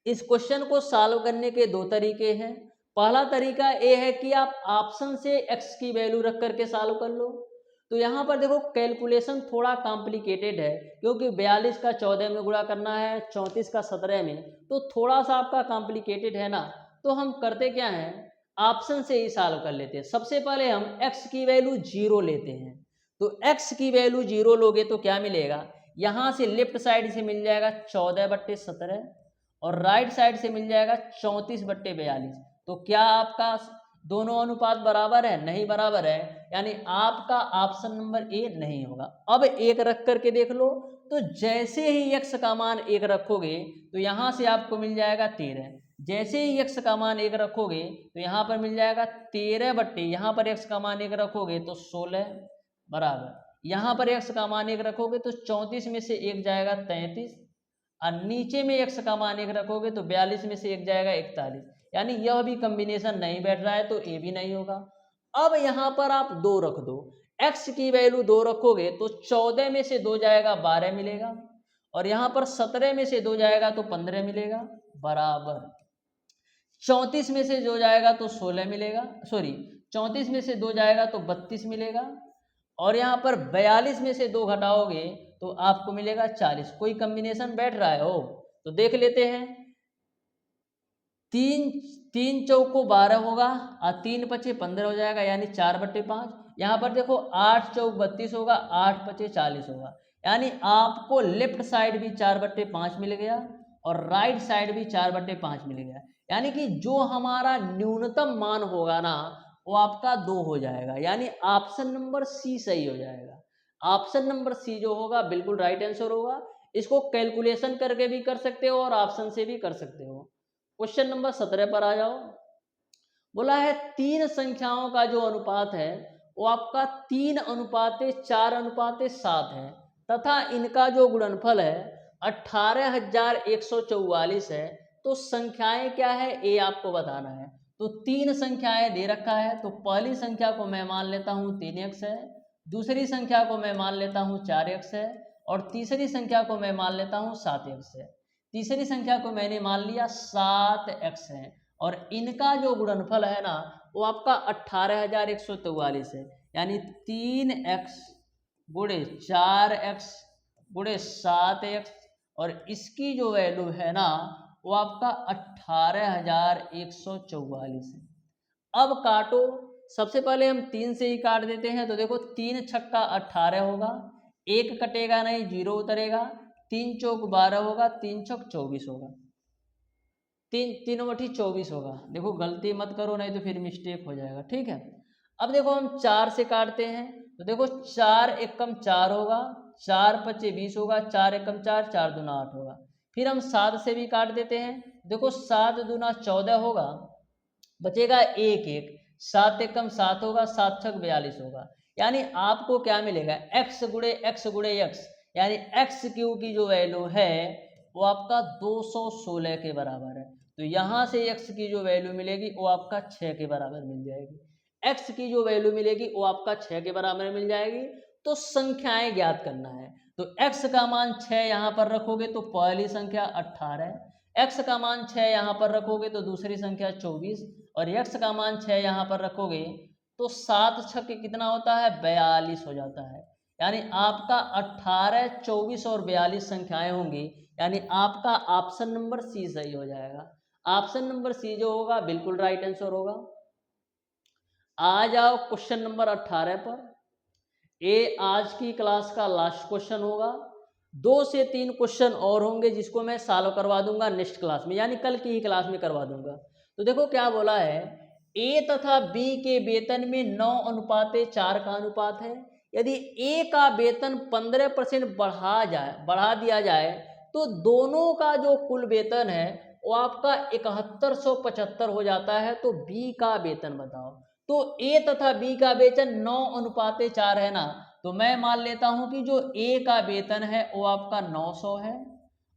इस क्वेश्चन को सॉल्व करने के दो तरीके हैं। पहला तरीका ये है कि आप ऑप्शन से x की वैल्यू रख करके सॉल्व कर लो। तो यहाँ पर देखो कैलकुलेशन थोड़ा कॉम्प्लिकेटेड है, क्योंकि 42 का 14 में गुणा करना है, 34 का 17 में, तो थोड़ा सा आपका कॉम्प्लिकेटेड है ना। तो हम करते क्या हैं, ऑप्शन से ही सॉल्व कर लेते हैं। सबसे पहले हम x की वैल्यू 0 लेते हैं। तो x की वैल्यू 0 लोगे तो क्या मिलेगा, यहाँ से लेफ्ट साइड से मिल जाएगा 14/17 और राइट साइड से मिल जाएगा 34/42। तो क्या आपका दोनों अनुपात बराबर है, नहीं बराबर है, यानी आपका ऑप्शन नंबर ए नहीं होगा। अब एक रख करके देख लो, तो जैसे ही x का मान 1 रखोगे तो यहाँ से आपको मिल जाएगा 13। जैसे ही x का मान 1 रखोगे तो यहाँ पर मिल जाएगा 13 बट्टे, यहाँ पर x का मान 1 रखोगे तो 16 बराबर, यहाँ पर x का मान 1 रखोगे तो 34 में से 1 जाएगा 33, और नीचे में x का मान 1 रखोगे तो 42 में से 1 जाएगा 41, यानी यह भी कॉम्बिनेशन नहीं बैठ रहा है तो ये भी नहीं होगा। अब यहाँ पर आप 2 रख दो, x की वैल्यू 2 रखोगे तो 14 में से 2 जाएगा 12 मिलेगा, और यहाँ पर 17 में से 2 जाएगा तो 15 मिलेगा, बराबर 34 में से 2 जाएगा तो 16 मिलेगा, 34 में से 2 जाएगा तो 32 मिलेगा, और यहाँ पर 42 में से 2 घटाओगे तो आपको मिलेगा 40। कोई कॉम्बिनेशन बैठ रहा है हो तो देख लेते हैं। 3 चौको 12 होगा और 3 पचे 15 हो जाएगा, यानी 4/5। यहाँ पर देखो 8 चौक 32 होगा, 8 पचे 40 होगा, यानी आपको लेफ्ट साइड भी 4/5 मिल गया और राइट साइड भी 4/5 मिल गया, यानी कि जो हमारा न्यूनतम मान होगा ना वो आपका 2 हो जाएगा, यानी ऑप्शन नंबर सी सही हो जाएगा। ऑप्शन नंबर सी जो होगा बिल्कुल राइट आंसर होगा। इसको कैलकुलेशन करके भी कर सकते हो और ऑप्शन से भी कर सकते हो। क्वेश्चन नंबर 17 पर आ जाओ। बोला है 3 संख्याओं का जो अनुपात है वो आपका 3:4:7 है तथा इनका जो गुणनफल है 18,144 है। तो संख्याएं क्या है ये आपको बताना है। तो 3 संख्याएं दे रखा है, तो पहली संख्या को मैं मान लेता हूँ 3x है, दूसरी संख्या को मैं मान लेता हूँ 4x है और तीसरी संख्या को मैं मान लेता हूँ 7x है। तीसरी संख्या को मैंने मान लिया 7x है और इनका जो गुणनफल है ना वो आपका 18,144 है, यानी 3x गुणे 4x गुणे 7x और इसकी जो वैल्यू है ना वो आपका 18,144 है। अब काटो, सबसे पहले हम 3 से ही काट देते हैं। तो देखो 3 छक्का 18 होगा, 1 कटेगा नहीं, 0 उतरेगा, 3 चौक 12 होगा, 3 छक 24 होगा, 3 बटी 24 होगा। देखो गलती मत करो नहीं तो फिर मिस्टेक हो जाएगा, ठीक है। अब देखो हम 4 से काटते हैं। तो देखो 4 एकम 4 होगा, 4 पचे 20 होगा, 4 एकम 4, 4 दूना 8 होगा। फिर हम 7 से भी काट देते हैं। देखो 7 दूना 14 होगा, बचेगा 1 1, 7 एकम 7 होगा, 7 छक 42 होगा। यानी आपको क्या मिलेगा, x गुणे x, यानी एक्स क्यू की जो वैल्यू है वो आपका 216 के बराबर है। तो यहाँ से x की जो वैल्यू मिलेगी वो आपका 6 के बराबर मिल जाएगी। x की जो वैल्यू मिलेगी वो आपका 6 के बराबर मिल जाएगी। तो संख्याएं ज्ञात करना है। तो x का मान 6 यहाँ पर रखोगे तो पहली संख्या 18, x का मान 6 यहाँ पर रखोगे तो दूसरी संख्या 24 और x का मान 6 यहाँ पर रखोगे तो 7 छक्के कितना होता है, 42 हो जाता है। यानी आपका 18, 24 और 42 संख्याएं होंगी, यानी आपका ऑप्शन नंबर सी सही हो जाएगा। ऑप्शन नंबर सी जो होगा बिल्कुल राइट आंसर होगा। आ जाओ क्वेश्चन नंबर 18 पर। ये आज की क्लास का लास्ट क्वेश्चन होगा। 2 से 3 क्वेश्चन और होंगे जिसको मैं सॉल्व करवा दूंगा नेक्स्ट क्लास में, यानी कल की ही क्लास में करवा दूंगा। तो देखो क्या बोला है, ए तथा बी के वेतन में 9:4 का अनुपात है। यदि ए का वेतन 15% बढ़ा दिया जाए तो दोनों का जो कुल वेतन है वो आपका 7175 हो जाता है। तो बी का वेतन बताओ। तो ए तथा बी का वेतन 9:4 है ना, तो मैं मान लेता हूं कि जो ए का वेतन है वो आपका 900 है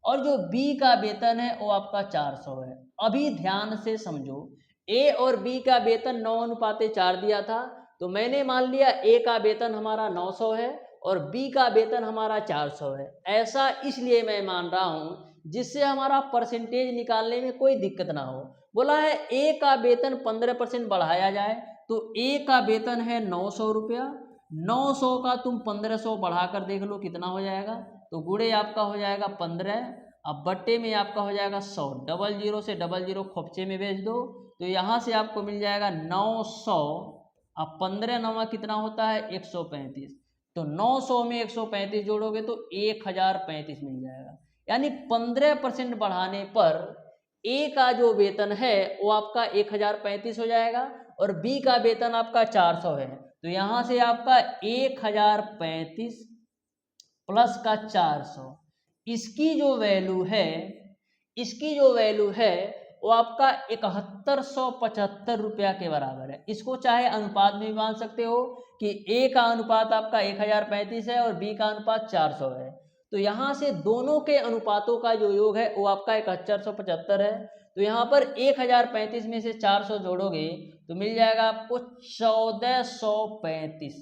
और जो बी का वेतन है वो आपका 400 है। अभी ध्यान से समझो, ए और बी का वेतन 9:4 दिया था, तो मैंने मान लिया ए का वेतन हमारा 900 है और बी का वेतन हमारा 400 है। ऐसा इसलिए मैं मान रहा हूं जिससे हमारा परसेंटेज निकालने में कोई दिक्कत ना हो। बोला है ए का वेतन 15% बढ़ाया जाए, तो ए का वेतन है 900 रुपया, 900 का तुम 1500 बढ़ाकर देख लो कितना हो जाएगा। तो गुणे आपका हो जाएगा 15, अब बट्टे में आपका हो जाएगा 100, 00 से 00 खोपचे में भेज दो तो यहाँ से आपको मिल जाएगा 900। अब 15 नवा कितना होता है, 135। तो 900 में 135 जोड़ोगे तो 1035 मिल जाएगा। यानी 15% बढ़ाने पर ए का जो वेतन है वो आपका 1035 हो जाएगा और बी का वेतन आपका 400 है। तो यहाँ से आपका 1035 प्लस का 400, इसकी जो वैल्यू है वो आपका 7175 रुपया के बराबर है। इसको चाहे अनुपात में भी मान सकते हो कि ए का अनुपात आपका 1035 है और बी का अनुपात 400 है। तो यहाँ से दोनों के अनुपातों का जो योग है वो आपका 7175 है। तो यहाँ पर 1035 में से 400 जोड़ोगे तो मिल जाएगा आपको 1435।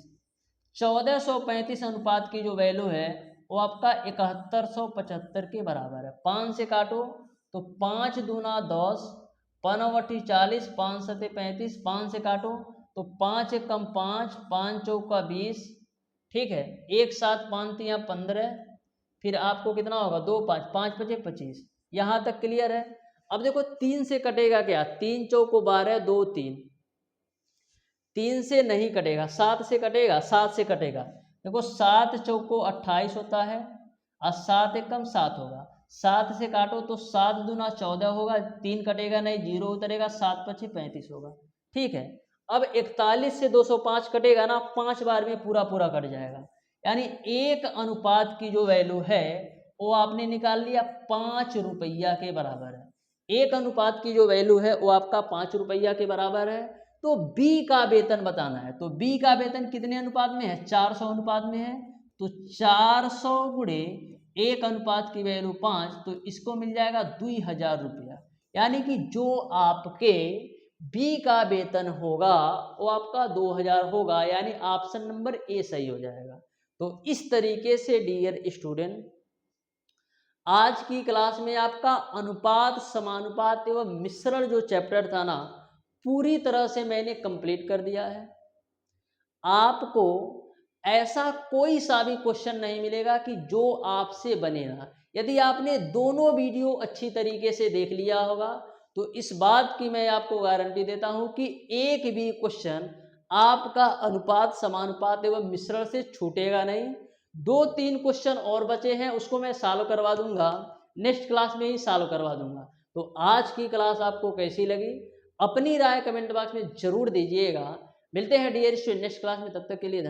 1435 अनुपात की जो वैल्यू है वो आपका 7175 के बराबर है। 5 से काटो तो 5 दूना 10, 5/40, 5 सते 35, 5 से काटो तो 5 एकम 5, 5 चौका 20, ठीक है, 1 7 5 3 15, फिर आपको कितना होगा 2 5 5 5 25। यहाँ तक क्लियर है। अब देखो 3 से कटेगा क्या, 3 चौको 12, 2 3, 3 से नहीं कटेगा, 7 से कटेगा, 7 से कटेगा। देखो 7 चौको 28 होता है और 7 एकम 7 होगा, 7 से काटो तो 7 दूना 14 होगा, 3 कटेगा नहीं, 0 उतरेगा, 7 पचे 35 होगा, ठीक है। अब 41 से 205 कटेगा ना, 5 बार में पूरा पूरा कट जाएगा। यानी एक अनुपात की जो वैल्यू है वो आपने निकाल लिया 5 रुपया के बराबर है। एक अनुपात की जो वैल्यू है वो आपका 5 रुपया के बराबर है। तो बी का वेतन बताना है, तो बी का वेतन कितने अनुपात में है, 400 अनुपात में है। तो 400 गुणे एक अनुपात की वैल्यू 5, तो इसको मिल जाएगा 2000 रुपया। यानी कि जो आपके बी का वेतन होगा वो आपका 2000 होगा, यानी ऑप्शन नंबर ए सही हो जाएगा। तो इस तरीके से डियर स्टूडेंट आज की क्लास में आपका अनुपात, समानुपात एवं मिश्रण जो चैप्टर था ना, पूरी तरह से मैंने कंप्लीट कर दिया है। आपको ऐसा कोई सा भी क्वेश्चन नहीं मिलेगा कि जो आपसे बने ना। यदि आपने दोनों वीडियो अच्छी तरीके से देख लिया होगा तो इस बात की मैं आपको गारंटी देता हूं कि एक भी क्वेश्चन आपका अनुपात, समानुपात एवं मिश्रण से छूटेगा नहीं। 2-3 क्वेश्चन और बचे हैं, उसको मैं सॉल्व करवा दूंगा, नेक्स्ट क्लास में ही सॉल्व करवा दूंगा। तो आज की क्लास आपको कैसी लगी अपनी राय कमेंट बॉक्स में जरूर दीजिएगा। मिलते हैं डियर स्टूडेंट नेक्स्ट क्लास में, तब तक के लिए धन्यवाद।